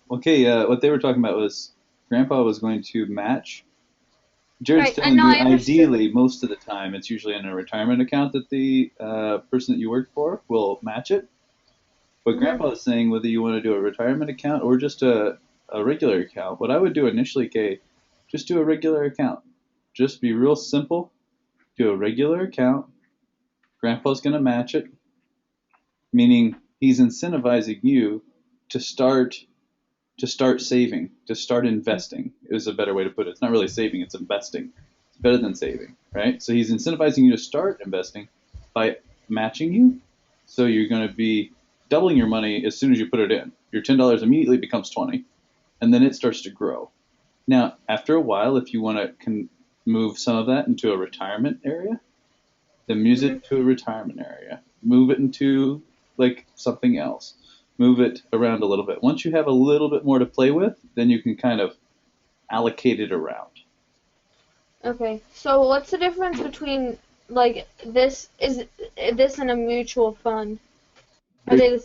S4: Okay, what they were talking about was Grandpa was going to match. Jared's
S2: Right,
S4: telling you,
S2: I understood.
S4: ideally, most of the time, it's usually in a retirement account that the person that you work for will match it. But Grandpa is saying whether you want to do a retirement account or just a regular account. What I would do initially, Kay, just do a regular account. Just be real simple. Do a regular account. Grandpa's going to match it, meaning he's incentivizing you to start to start saving, to start investing is a better way to put it. It's not really saving, it's investing. It's better than saving, right? So he's incentivizing you to start investing by matching you. So you're going to be doubling your money as soon as you put it in. Your $10 immediately becomes 20, and then it starts to grow. Now, after a while, if you want to move some of that into a retirement area, then move it to a retirement area. Move it into like something else. Move it around a little bit. Once you have a little bit more to play with, then you can kind of allocate it around.
S2: Okay. So what's the difference between like this and a mutual fund? Are they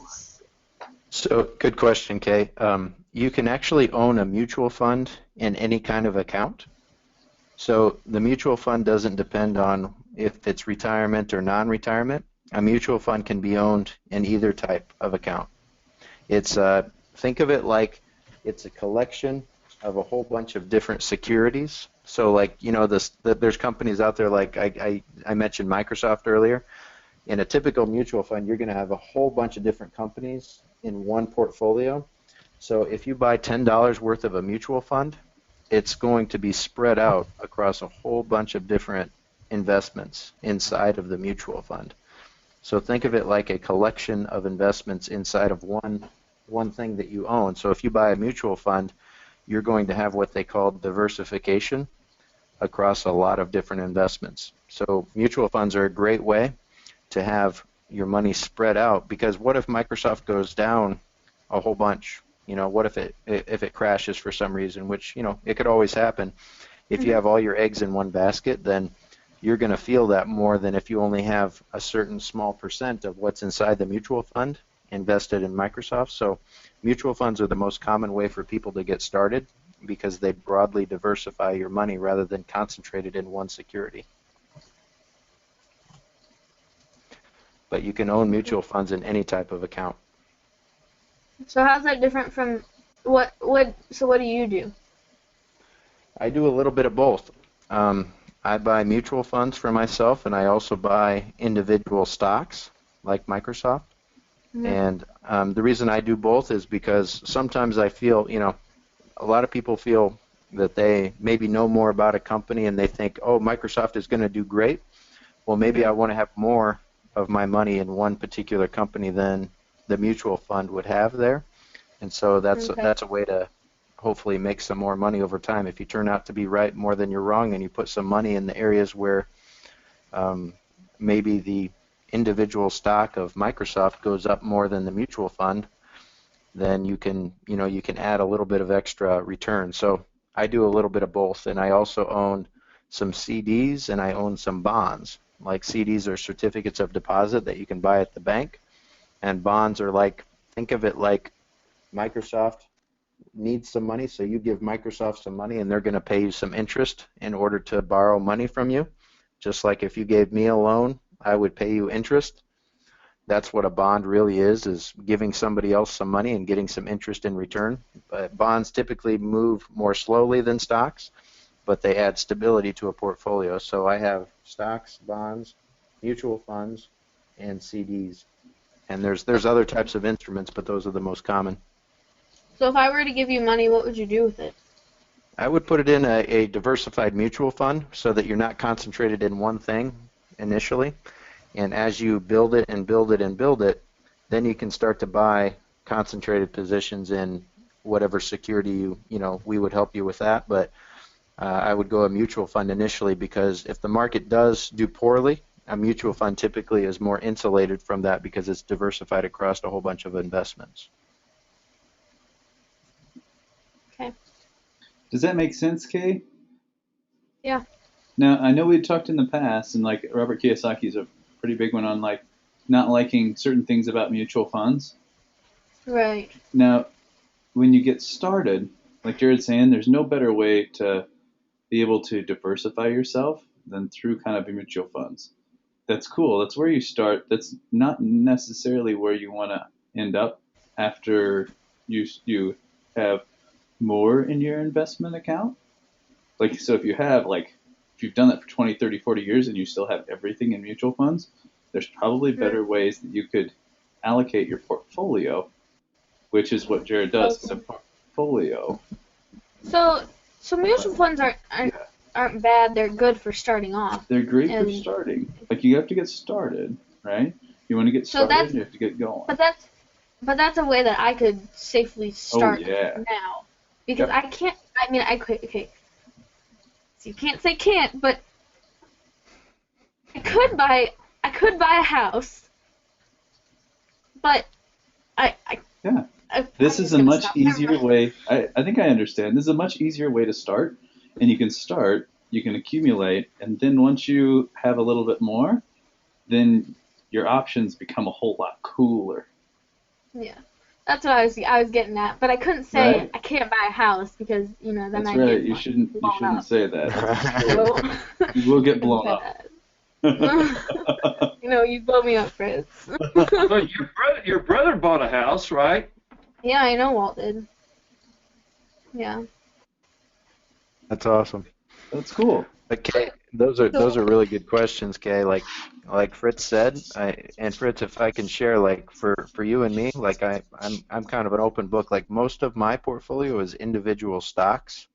S6: So, good question, Kay. You can actually own a mutual fund in any kind of account. So the mutual fund doesn't depend on if it's retirement or non-retirement. A mutual fund can be owned in either type of account. It's think of it like it's a collection of a whole bunch of different securities. So like, you know, there's companies out there like I mentioned Microsoft earlier. In a typical mutual fund, you're going to have a whole bunch of different companies in one portfolio. So if you buy $10 worth of a mutual fund, it's going to be spread out across a whole bunch of different investments inside of the mutual fund. So think of it like a collection of investments inside of one thing that you own. So if you buy a mutual fund, you're going to have what they call diversification across a lot of different investments. So mutual funds are a great way to have your money spread out, because what if Microsoft goes down a whole bunch? You know, what if it crashes for some reason, which, you know, it could always happen. If you have all your eggs in one basket, then you're going to feel that more than if you only have a certain small percent of what's inside the mutual fund invested in Microsoft. So mutual funds are the most common way for people to get started because they broadly diversify your money rather than concentrate it in one security. But you can own mutual funds in any type of account.
S2: So how's that different from what do you do?
S6: I do a little bit of both. I buy mutual funds for myself, and I also buy individual stocks like Microsoft. And the reason I do both is because sometimes I feel, you know, a lot of people feel that they maybe know more about a company and they think, oh, Microsoft is going to do great. Well, maybe I want to have more of my money in one particular company than the mutual fund would have there. And so that's a way to hopefully make some more money over time. If you turn out to be right more than you're wrong and you put some money in the areas where maybe the individual stock of Microsoft goes up more than the mutual fund, then you can add a little bit of extra return. So I do a little bit of both, and I also own some CDs and I own some bonds. Like CDs are certificates of deposit that you can buy at the bank, and bonds are like, think of it like Microsoft needs some money, so you give Microsoft some money and they're going to pay you some interest in order to borrow money from you. Just like if you gave me a loan, I would pay you interest. That's what a bond really is giving somebody else some money and getting some interest in return. But bonds typically move more slowly than stocks, but they add stability to a portfolio. So I have stocks, bonds, mutual funds, and CDs. And there's other types of instruments, but those are the most common.
S2: So if I were to give you money, what would you do with it?
S6: I would put it in a diversified mutual fund so that you're not concentrated in one thing initially. And as you build it and build it and build it, then you can start to buy concentrated positions in whatever security we would help you with that. But I would go a mutual fund initially, because if the market does do poorly, a mutual fund typically is more insulated from that because it's diversified across a whole bunch of investments.
S2: Okay.
S4: Does that make sense, Kay?
S2: Yeah.
S4: Now, I know we talked in the past, and like Robert Kiyosaki's a pretty big one on like not liking certain things about mutual funds.
S2: Right.
S4: Now, when you get started, like Jared's saying, there's no better way to be able to diversify yourself than through kind of mutual funds. That's cool. That's where you start. That's not necessarily where you want to end up after you have more in your investment account. Like, so if you've done that for 20, 30, 40 years and you still have everything in mutual funds, there's probably better ways that you could allocate your portfolio, which is what Jared does. It's a portfolio.
S2: So mutual funds aren't bad. They're good for starting off.
S4: They're great for
S2: And
S4: starting. Like, you have to get started, right? You want to get
S2: so
S4: started, you have to get going.
S2: but that's a way that I could safely start
S4: yeah.
S2: now, because
S4: Yep.
S2: I can't. I mean, I could. Okay, so you can't say can't, but I could buy a house, but
S4: Yeah.
S2: I'm
S4: This
S2: just
S4: is a
S2: gonna
S4: much
S2: stop. Never
S4: easier
S2: mind.
S4: way. I think I understand. This is a much easier way to start. And you can start, you can accumulate, and then once you have a little bit more, then your options become a whole lot cooler.
S2: Yeah, that's what I was getting at, but I couldn't say
S4: Right?
S2: I can't buy a house because then
S4: That's
S2: I'd
S4: right.
S2: get
S4: You
S2: like
S4: shouldn't
S2: blown up.
S4: say that. That's
S2: So
S4: true. You will get blown up.
S2: bad. You blow me up, Fritz.
S5: Well, your brother bought a house, right?
S2: Yeah, I know Walt did. Yeah.
S6: That's awesome.
S4: That's cool.
S6: But Kay, those are really good questions, Kay. Like Fritz said, and Fritz, if I can share, like for you and me, like I'm kind of an open book. Like most of my portfolio is individual stocks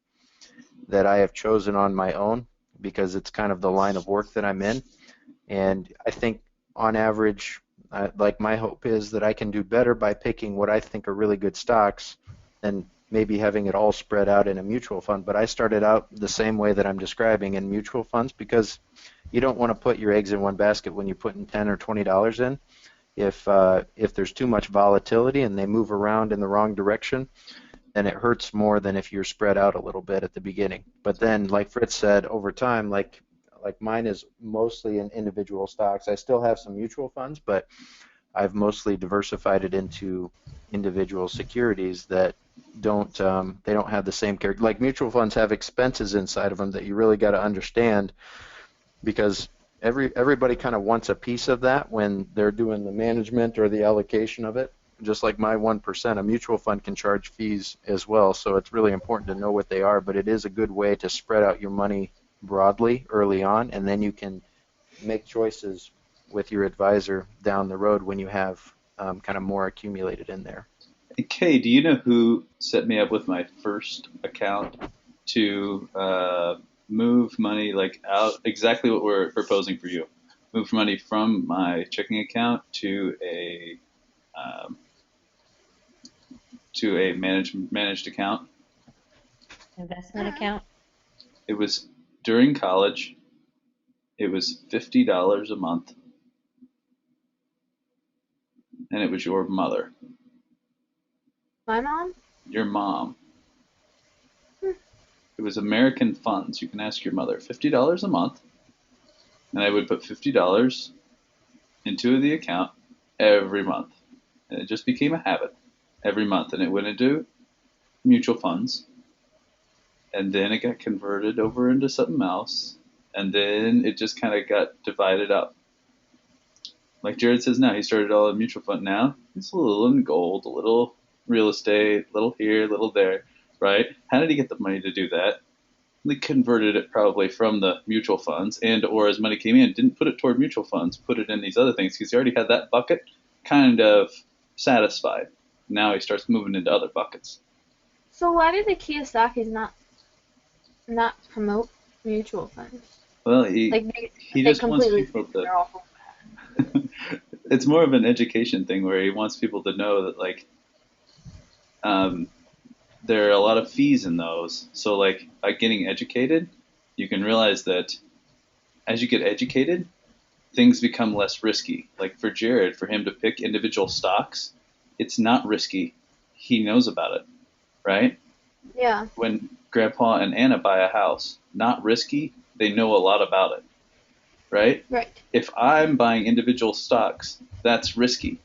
S6: that I have chosen on my own because it's kind of the line of work that I'm in. And I think on average, like my hope is that I can do better by picking what I think are really good stocks than maybe having it all spread out in a mutual fund. But I started out the same way that I'm describing in mutual funds because you don't want to put your eggs in one basket when you're putting $10 or $20 in. If there's too much volatility and they move around in the wrong direction, then it hurts more than if you're spread out a little bit at the beginning. But then, like Fritz said, over time, like mine is mostly in individual stocks. I still have some mutual funds, but I've mostly diversified it into individual securities that they don't have the same character. Like mutual funds have expenses inside of them that you really got to understand because everybody kind of wants a piece of that when they're doing the management or the allocation of it. Just like my 1%, a mutual fund can charge fees as well. So it's really important to know what they are, but it is a good way to spread out your money broadly early on, and then you can make choices with your advisor down the road when you have kind of more accumulated in there.
S4: Hey, Kay, do you know who set me up with my first account to move money like out? Exactly what we're proposing for you. Move money from my checking account um, to a managed account.
S1: Investment account.
S4: It was during college. It was $50 a month, and it was your mother,
S2: My mom?
S4: your mom.
S2: Hmm.
S4: It was American Funds. You can ask your mother. $50 a month, and I would put $50 into the account every month, and it just became a habit every month, and it went into mutual funds, and then it got converted over into something else, and then it just kind of got divided up. Like Jared says now, he started all in mutual fund. Now it's a little in gold, a little real estate, a little here, a little there, right? How did he get the money to do that? He converted it probably from the mutual funds, and or as money came in, didn't put it toward mutual funds, put it in these other things because he already had that bucket kind of satisfied. Now he starts moving into other buckets.
S2: So why did the Kiyosakis not promote mutual funds?
S4: Well,
S2: Like
S4: he
S2: they
S4: just wants
S2: completely
S4: people
S2: think
S4: to.
S2: they're awful.
S4: It's more of an education thing where he wants people to know that um, there are a lot of fees in those. So like by getting educated, you can realize that as you get educated, things become less risky. Like for Jared, for him to pick individual stocks, it's not risky. He knows about it, right?
S2: Yeah.
S4: When Grandpa and Anna buy a house, not risky. They know a lot about it, right?
S2: Right.
S4: If I'm buying individual stocks, that's risky.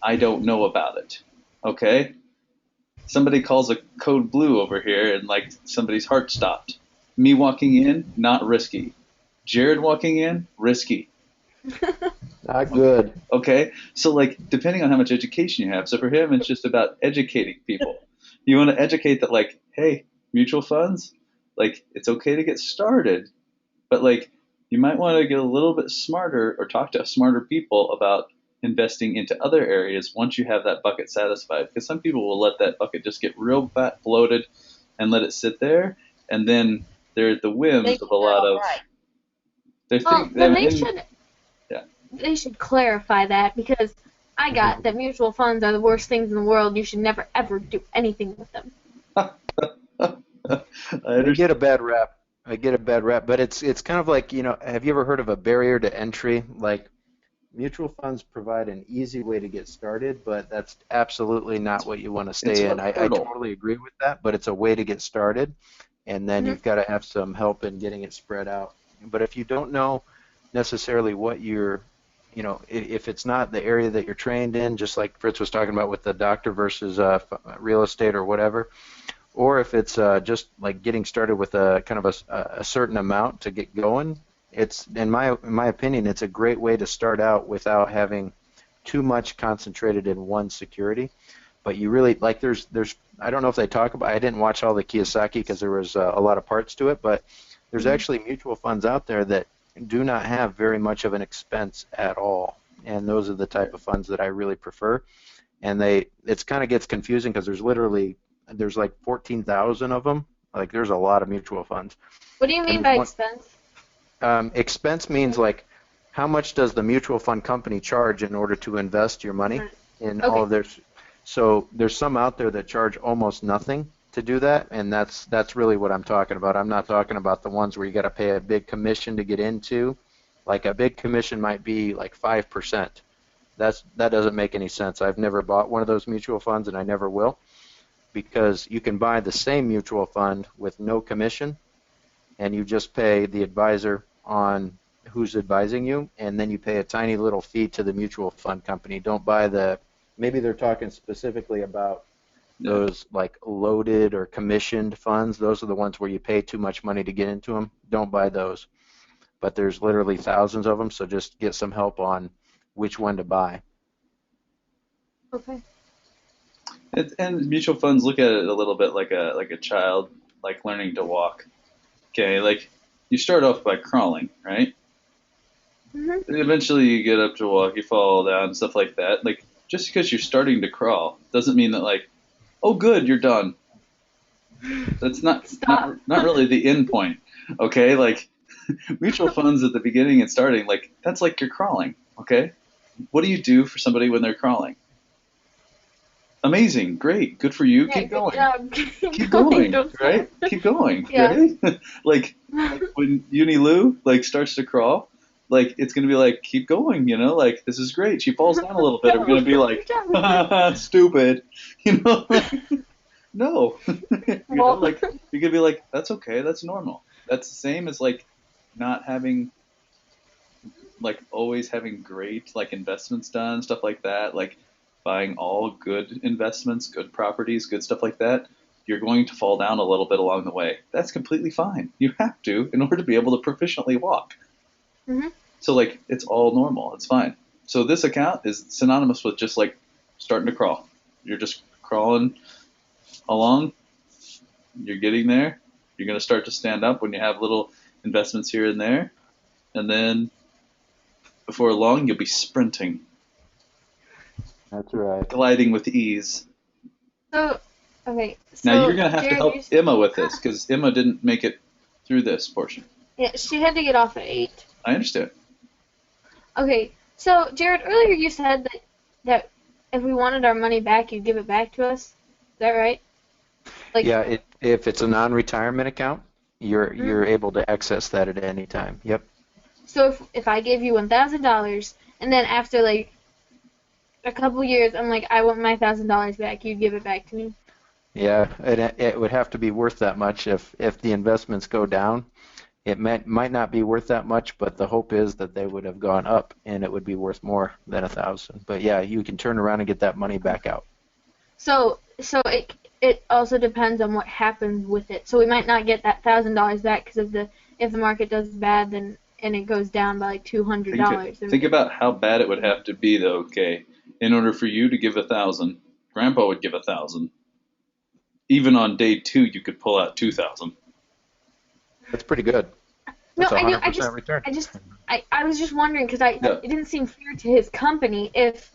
S4: I don't know about it. Okay? Somebody calls a code blue over here and like somebody's heart stopped. Me walking in, not risky. Jared walking in, risky.
S6: Not good.
S4: Okay? So like depending on how much education you have. So for him it's just about educating people. You want to educate that like, hey, mutual funds, like it's okay to get started, but like you might want to get a little bit smarter or talk to smarter people about investing into other areas once you have that bucket satisfied. Because some people will let that bucket just get real fat, bloated, and let it sit there, and then they're at the
S1: They
S4: whims of
S1: think
S4: a
S1: they're
S4: lot
S1: all
S4: of
S1: right.
S4: they
S2: Well,
S4: think
S2: then
S4: yeah.
S2: they should clarify that, because I got that mutual funds are the worst things in the world. You should never ever do anything with them.
S4: I
S6: They get
S4: understand.
S6: a bad rap. I get a bad rap, but it's kind of like, have you ever heard of a barrier to entry? Like mutual funds provide an easy way to get started, but that's absolutely not what you want to
S4: It's
S6: stay
S4: a
S6: in. I
S4: hurdle.
S6: totally agree with that, but it's a way to get started, and then
S2: Hmm.
S6: you've got to have some help in getting it spread out. But if you don't know necessarily what if it's not the area that you're trained in, just like Fritz was talking about with the doctor versus real estate or whatever, or if it's just like getting started with a kind of a certain amount to get going, it's in my opinion, it's a great way to start out without having too much concentrated in one security. But you really like there's I don't know if they talk about, I didn't watch all the Kiyosaki because there was a lot of parts to it, but there's
S2: Hmm.
S6: actually mutual funds out there that do not have very much of an expense at all, and those are the type of funds that I really prefer. And it's kind of gets confusing because there's like 14,000 of them. Like there's a lot of mutual funds,
S2: What do you
S6: and
S2: mean
S6: there's
S2: by
S6: one.
S2: expense?
S6: Expense means like how much does the mutual fund company charge in order to invest your money
S2: Right.
S6: in all
S2: Okay.
S6: of their. So there's some out there that charge almost nothing to do that, and that's really what I'm talking about. I'm not talking about the ones where you got to pay a big commission to get into. Like a big commission might be like 5%. That doesn't make any sense. I've never bought one of those mutual funds, and I never will, because you can buy the same mutual fund with no commission, and you just pay the advisor on who's advising you, and then you pay a tiny little fee to the mutual fund company. Don't buy maybe they're talking specifically about
S4: Yeah.
S6: those like loaded or commissioned funds. Those are the ones where you pay too much money to get into them. Don't buy those. But there's literally thousands of them, so just get some help on which one to buy.
S2: Okay.
S4: And mutual funds look at it a little bit like a child like learning to walk. Okay, like you start off by crawling, right?
S2: Hmm.
S4: And eventually you get up to walk, you fall down, stuff like that. Like just because you're starting to crawl doesn't mean that like, oh good, you're done. That's
S2: Stop.
S4: not really the end point. Okay, like mutual funds at the beginning and starting, like that's like you're crawling. Okay, what do you do for somebody when they're crawling? Amazing, great, good for you.
S2: Yeah,
S4: Keep
S2: good
S4: going.
S2: job. Keep
S4: Keep
S2: going.
S4: going,
S2: Don't stop.
S4: right? Keep going,
S2: Yeah.
S4: right? like when Uni Lou like starts to crawl, like it's gonna be like keep going, like this is great. She falls down a little bit. I'm
S2: Go.
S4: gonna be
S2: Good
S4: like,
S2: job.
S4: stupid, like, no,
S2: Well,
S4: like you're gonna be like that's okay, that's normal. That's the same as like not having like always having great like investments done, stuff like that, like buying all good investments, good properties, good stuff like that, you're going to fall down a little bit along the way. That's completely fine. You have to in order to be able to proficiently walk.
S2: hmm
S4: So like it's all normal. It's fine. So this account is synonymous with just like starting to crawl. You're just crawling along. You're getting there. You're going to start to stand up when you have little investments here and there. And then before long, you'll be sprinting,
S6: That's right.
S4: gliding with ease.
S2: so, okay.
S4: Now you're
S2: So,
S4: going to have to
S2: Jared,
S4: help Emma with this because Emma didn't make it through this portion.
S2: yeah, she had to get off at 8.
S4: I understand.
S2: Okay. So, Jared, earlier you said that if we wanted our money back, you'd give it back to us. Is that right? Like,
S6: Yeah, if it's a non-retirement account, you're
S2: mhm.
S6: you're able to access that at any time. Yep.
S2: So if I gave you $1,000 and then after like a couple years, I'm like, I want my $1,000 back, you'd give it back to me.
S6: Yeah, it would have to be worth that much. If the investments go down, it might not be worth that much, but the hope is that they would have gone up and it would be worth more than 1,000. But yeah, you can turn around and get that money back out.
S2: So it also depends on what happens with it. So we might not get that $1,000 back because if the market does bad, then and it goes down by like $200.
S4: Think about how bad it would have to be, though. Okay, in order for you to give 1,000, Grandpa would give 1,000. Even on day 2, you could pull out 2,000.
S6: That's pretty good.
S2: No,
S6: That's a
S2: I knew.
S6: 100% return.
S2: I was just wondering because
S4: Yeah.
S2: it didn't seem fair to his company if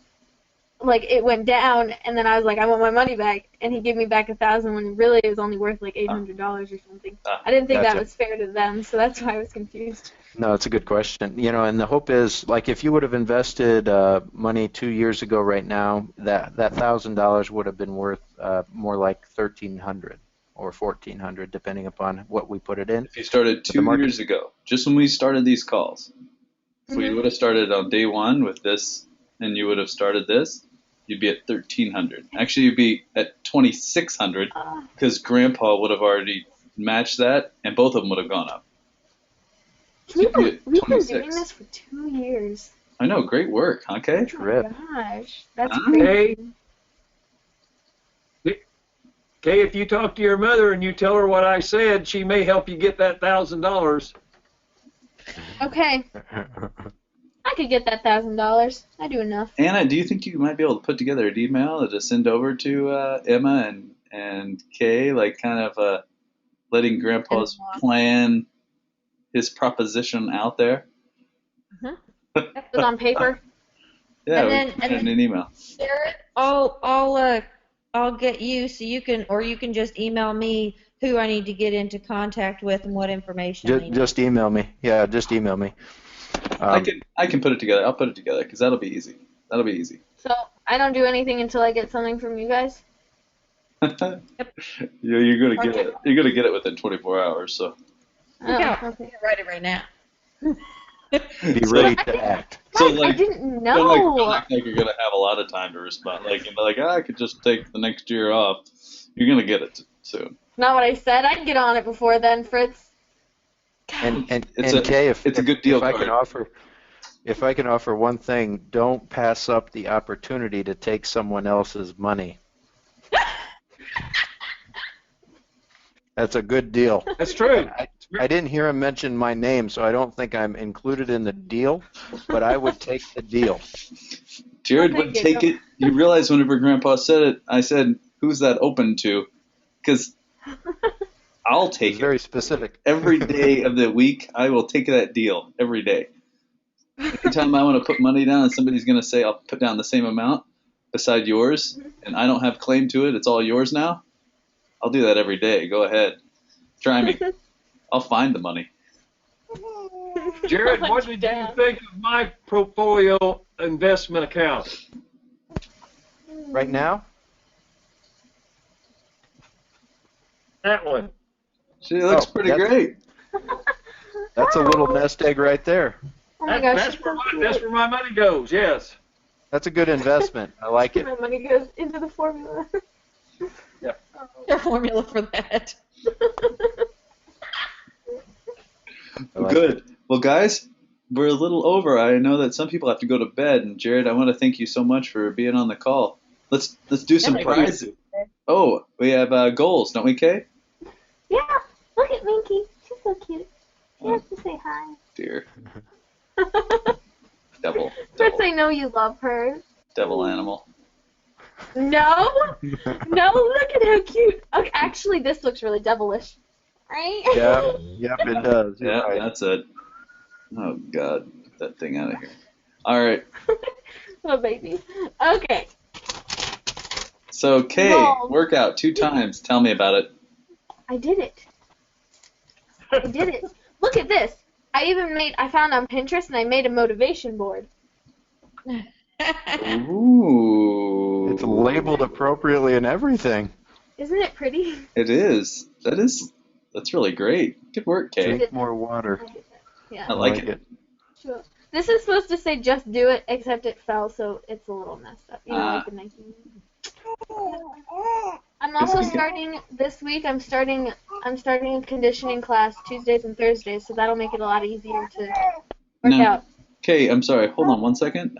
S2: like it went down and then I was like I want my money back and he gave me back 1,000 when really it was only worth like $800 or something. I didn't think that
S6: Gotcha.
S2: was fair to them, so that's why I was confused.
S6: No, it's a good question. And the hope is, like, if you would have invested money 2 years ago right now, that $1,000 would have been worth more like 1,300 or 1,400, depending upon what we put it in.
S4: If you started
S6: the
S4: 2
S6: market-
S4: years ago, just when we started these calls, if we
S2: Mhm.
S4: would have started on day one with this, and you would have started this, you'd be at 1,300. Actually, you'd be at 2,600 because Grandpa would have already matched that, and both of them would have gone up.
S2: We've
S4: You'd be at
S2: been doing
S4: 26.
S2: this for 2 years.
S4: I know, great work, huh, Kay?
S6: Trip.
S2: Oh my gosh, that's
S4: Huh?
S2: crazy.
S5: Okay, if you talk to your mother and you tell her what I said, she may help you get that $1,000.
S2: Okay, I could get that $1,000. I do enough.
S4: Anna, do you think you might be able to put together an email to send over to Emma and Kay, like kind of letting Grandpa's plan his proposition out there?
S2: Put it on paper.
S4: Yeah,
S1: And
S4: we
S1: then-
S4: can put it in an email.
S1: Jared, I'll get you so you can just email me who I need to get into contact with and what information I need.
S6: Just email me. Yeah, just email me.
S4: I can put it together. I'll put it together because that'll be easy. That'll be easy.
S2: So I don't do anything until I get something from you guys.
S4: Yeah, you're gonna get it. You're gonna get it within 24 hours. So.
S2: Oh,
S1: Yeah.
S2: okay.
S1: Write it right now.
S6: Be ready to act.
S4: So,
S2: What? I
S4: like,
S2: didn't
S4: Don't
S2: know.
S4: act like you're gonna have a lot of time to respond. Like, I could just take the next year off. You're gonna get it soon.
S2: Not what I said. I'd get on it before then, Fritz.
S6: And
S4: It's
S6: Kay,
S4: it's a good deal
S6: if I can
S4: card.
S6: offer one thing, don't pass up the opportunity to take someone else's money. That's a good deal.
S5: That's true.
S6: I didn't hear him mention my name, so I don't think I'm included in the deal, but I would take the deal.
S4: Jared
S2: I'll
S4: would
S2: take it.
S4: take it. You realize whenever Grandpa said it, I said, "Who's that open to?" Because I'll
S6: It's
S4: take it
S6: very specific.
S4: every day of the week. I will take that deal every day. Anytime I want to put money down and somebody's gonna say I'll put down the same amount beside yours, and I don't have claim to it, it's all yours now. I'll do that every day. Go ahead, try me. I'll find the money.
S5: Jared, what did you think of my portfolio investment account?
S6: Right now,
S5: That one.
S4: She looks
S6: Oh,
S4: pretty
S6: that's-
S4: great.
S6: that's a little nest egg right there.
S2: Oh my gosh,
S5: That's
S2: it's
S5: where
S2: so cute.
S5: that's where my money goes. Yes.
S6: That's a good investment. I like it.
S2: My money goes into the formula.
S1: Their formula for that.
S6: I like
S4: Good. Well, guys, we're a little over. I know that some people have to go to bed, and Jared, I want to thank you so much for being on the call. Let's do some
S1: Yeah,
S4: prizes. Oh, we have goals, don't we, Kay?
S2: Yeah, look at Minky. She's so cute. She has to say hi.
S4: Dear devil
S2: Fritz, I know you love her.
S4: animal.
S2: No, no, look at how cute. Okay, actually, this looks really devilish, right?
S6: Yeah, yep, it does. You're
S4: Yeah,
S6: right.
S4: that's it. Oh God, get that thing out of here. All right.
S2: Little baby. Okay.
S4: So Kay,
S2: No.
S4: workout 2 times. Tell me about it.
S2: I did it. I did it. Look at this. I found on Pinterest and I made a motivation board.
S4: Ooh.
S6: It's labeled appropriately and everything.
S2: Isn't it pretty?
S4: It is. That's really great. Good work, Kay.
S6: Drink more water.
S2: Yeah.
S4: I like it.
S2: Sure. This is supposed to say just do it, except it fell, so it's a little messed up. You know,
S4: Ah.
S2: like the Nike. I'm also starting this week. I'm starting a conditioning class Tuesdays and Thursdays, so that'll make it a lot easier to work
S4: No.
S2: out.
S4: Kay, I'm sorry. Hold on one second.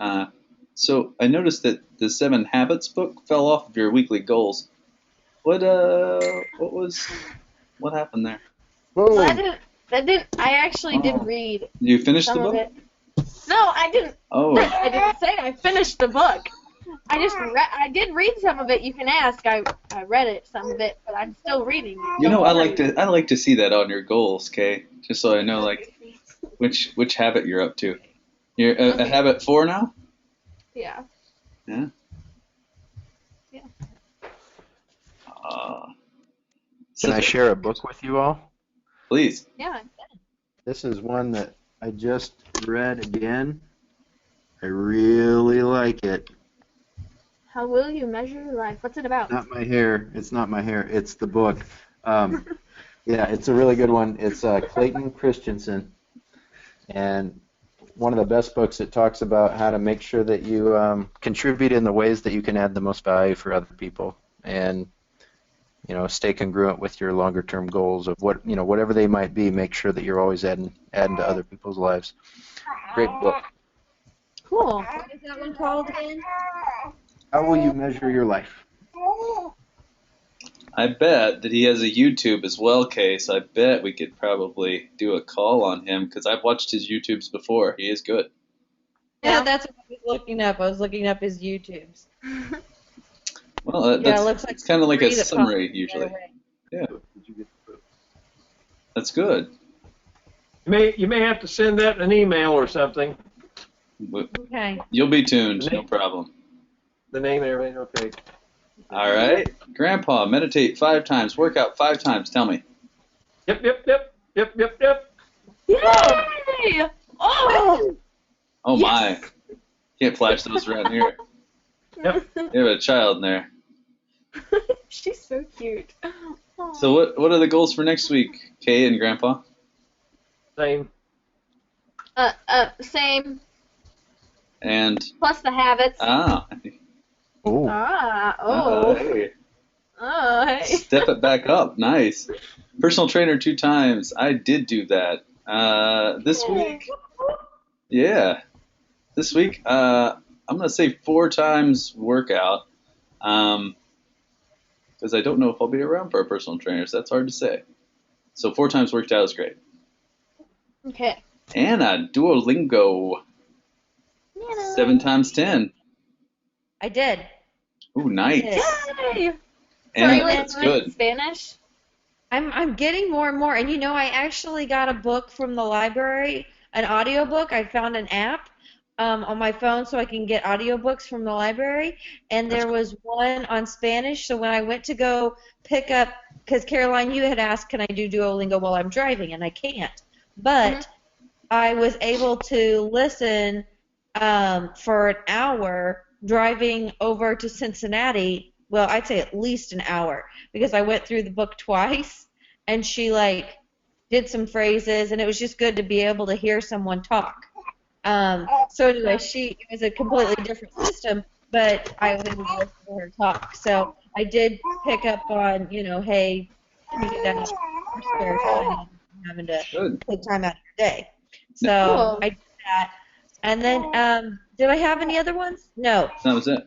S4: So I noticed that the 7 Habits book fell off of your weekly goals. What happened there?
S2: Well,
S6: Boom.
S2: I actually did
S4: Oh.
S2: read
S4: You finished
S2: some
S4: the
S2: of
S4: book?
S2: it. No, I didn't.
S4: Oh,
S2: I didn't say I finished the book. I did read some of it. You can ask. I read it, some of it, but I'm still reading it.
S4: you know, I
S2: Don't worry.
S4: like to see that on your goals, Kay. Just so I know, like, Which habit you're up to? You're a habit 4 now?
S2: Yeah.
S4: Yeah.
S2: Yeah.
S6: Can I share a book with you all?
S4: Please.
S2: Yeah.
S6: This is one that I just read again. I really like it.
S2: How will you measure your life? What's it about?
S6: Not my hair. It's not my hair. It's the book. Yeah, it's a really good one. It's Clayton Christensen, and one of the best books. It talks about how to make sure that you contribute in the ways that you can add the most value for other people, and stay congruent with your longer-term goals of whatever they might be. Make sure that you're always adding to other people's lives. Great book.
S2: Cool.
S1: What is that one called again?
S6: How will you measure your life?
S4: I bet that he has a YouTube as well, Kay, so I bet we could probably do a call on him because I've watched his YouTubes before. He is good.
S1: Yeah, that's what I was looking up. I was looking up his YouTubes.
S4: Well,
S1: It looks like
S4: it's kind of like a
S1: three that
S4: summary
S1: pop
S4: usually.
S1: right away.
S4: Yeah. That's good.
S5: You may have to send that in an email or something.
S1: Okay.
S4: You'll be tuned, no problem.
S5: The name and everything, okay.
S4: All right. Grandpa, meditate 5 times, work out 5 times. Tell me.
S5: Yep.
S2: Yay! Oh!
S4: Oh,
S2: Yes!
S4: my. Can't flash those around here.
S5: Yep.
S4: You have a child in there.
S2: She's so cute.
S4: So what are the goals for next week, Kay and Grandpa?
S5: Same.
S2: Same.
S4: And
S2: Plus the habits.
S6: Ooh.
S4: hey.
S2: Oh, hey.
S4: Step it back up. Nice. Personal trainer 2 times. I did do that. This week, yeah. This week, I'm gonna say 4 times workout. Because I don't know if I'll be around for a personal trainer, so that's hard to say. So 4 times worked out is great.
S2: Okay.
S4: And a Duolingo. 7 times 10.
S1: I did.
S4: Ooh, nice.
S2: Yay!
S4: And
S2: So are you
S4: that's
S2: doing
S4: good.
S2: Spanish?
S1: I'm getting more and more. And I actually got a book from the library, an audiobook. I found an app on my phone so I can get audiobooks from the library. And there was one on Spanish. So when I went to go pick up, because Caroline, you had asked, can I do Duolingo while I'm driving? And I can't. But I was able to listen for an hour driving over to Cincinnati. Well, I'd say at least an hour because I went through the book twice and she did some phrases and it was just good to be able to hear someone talk. So anyway, it was a completely different system, but I was able to listen to her talk. So I did pick up on, hey, can you do that in your spare time? Having to take time out of your day. So I did that. And then, did I have any other ones? No.
S4: That was it.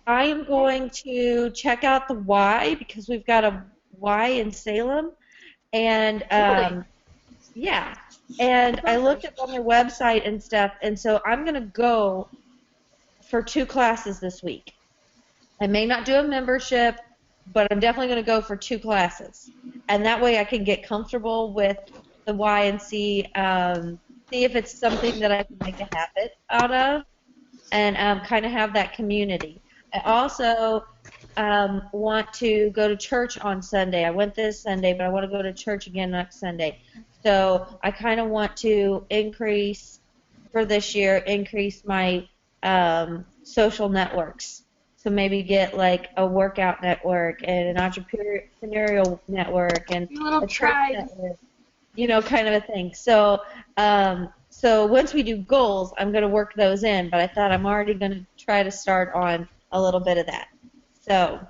S1: I am going to check out the Y because we've got a Y in Salem. And, yeah. And I looked up on their website and stuff, and so I'm going to go for 2 classes this week. I may not do a membership, but I'm definitely going to go for 2 classes. And that way I can get comfortable with the Y and see if it's something that I can make a habit out of and kind of have that community. I also want to go to church on Sunday. I went this Sunday, but I want to go to church again next Sunday. So I kind of want to increase my social networks. So maybe get like a workout network and an entrepreneurial network and a church network, kind of a thing. So once we do goals, I'm going to work those in, but I thought I'm already going to try to start on a little bit of that. So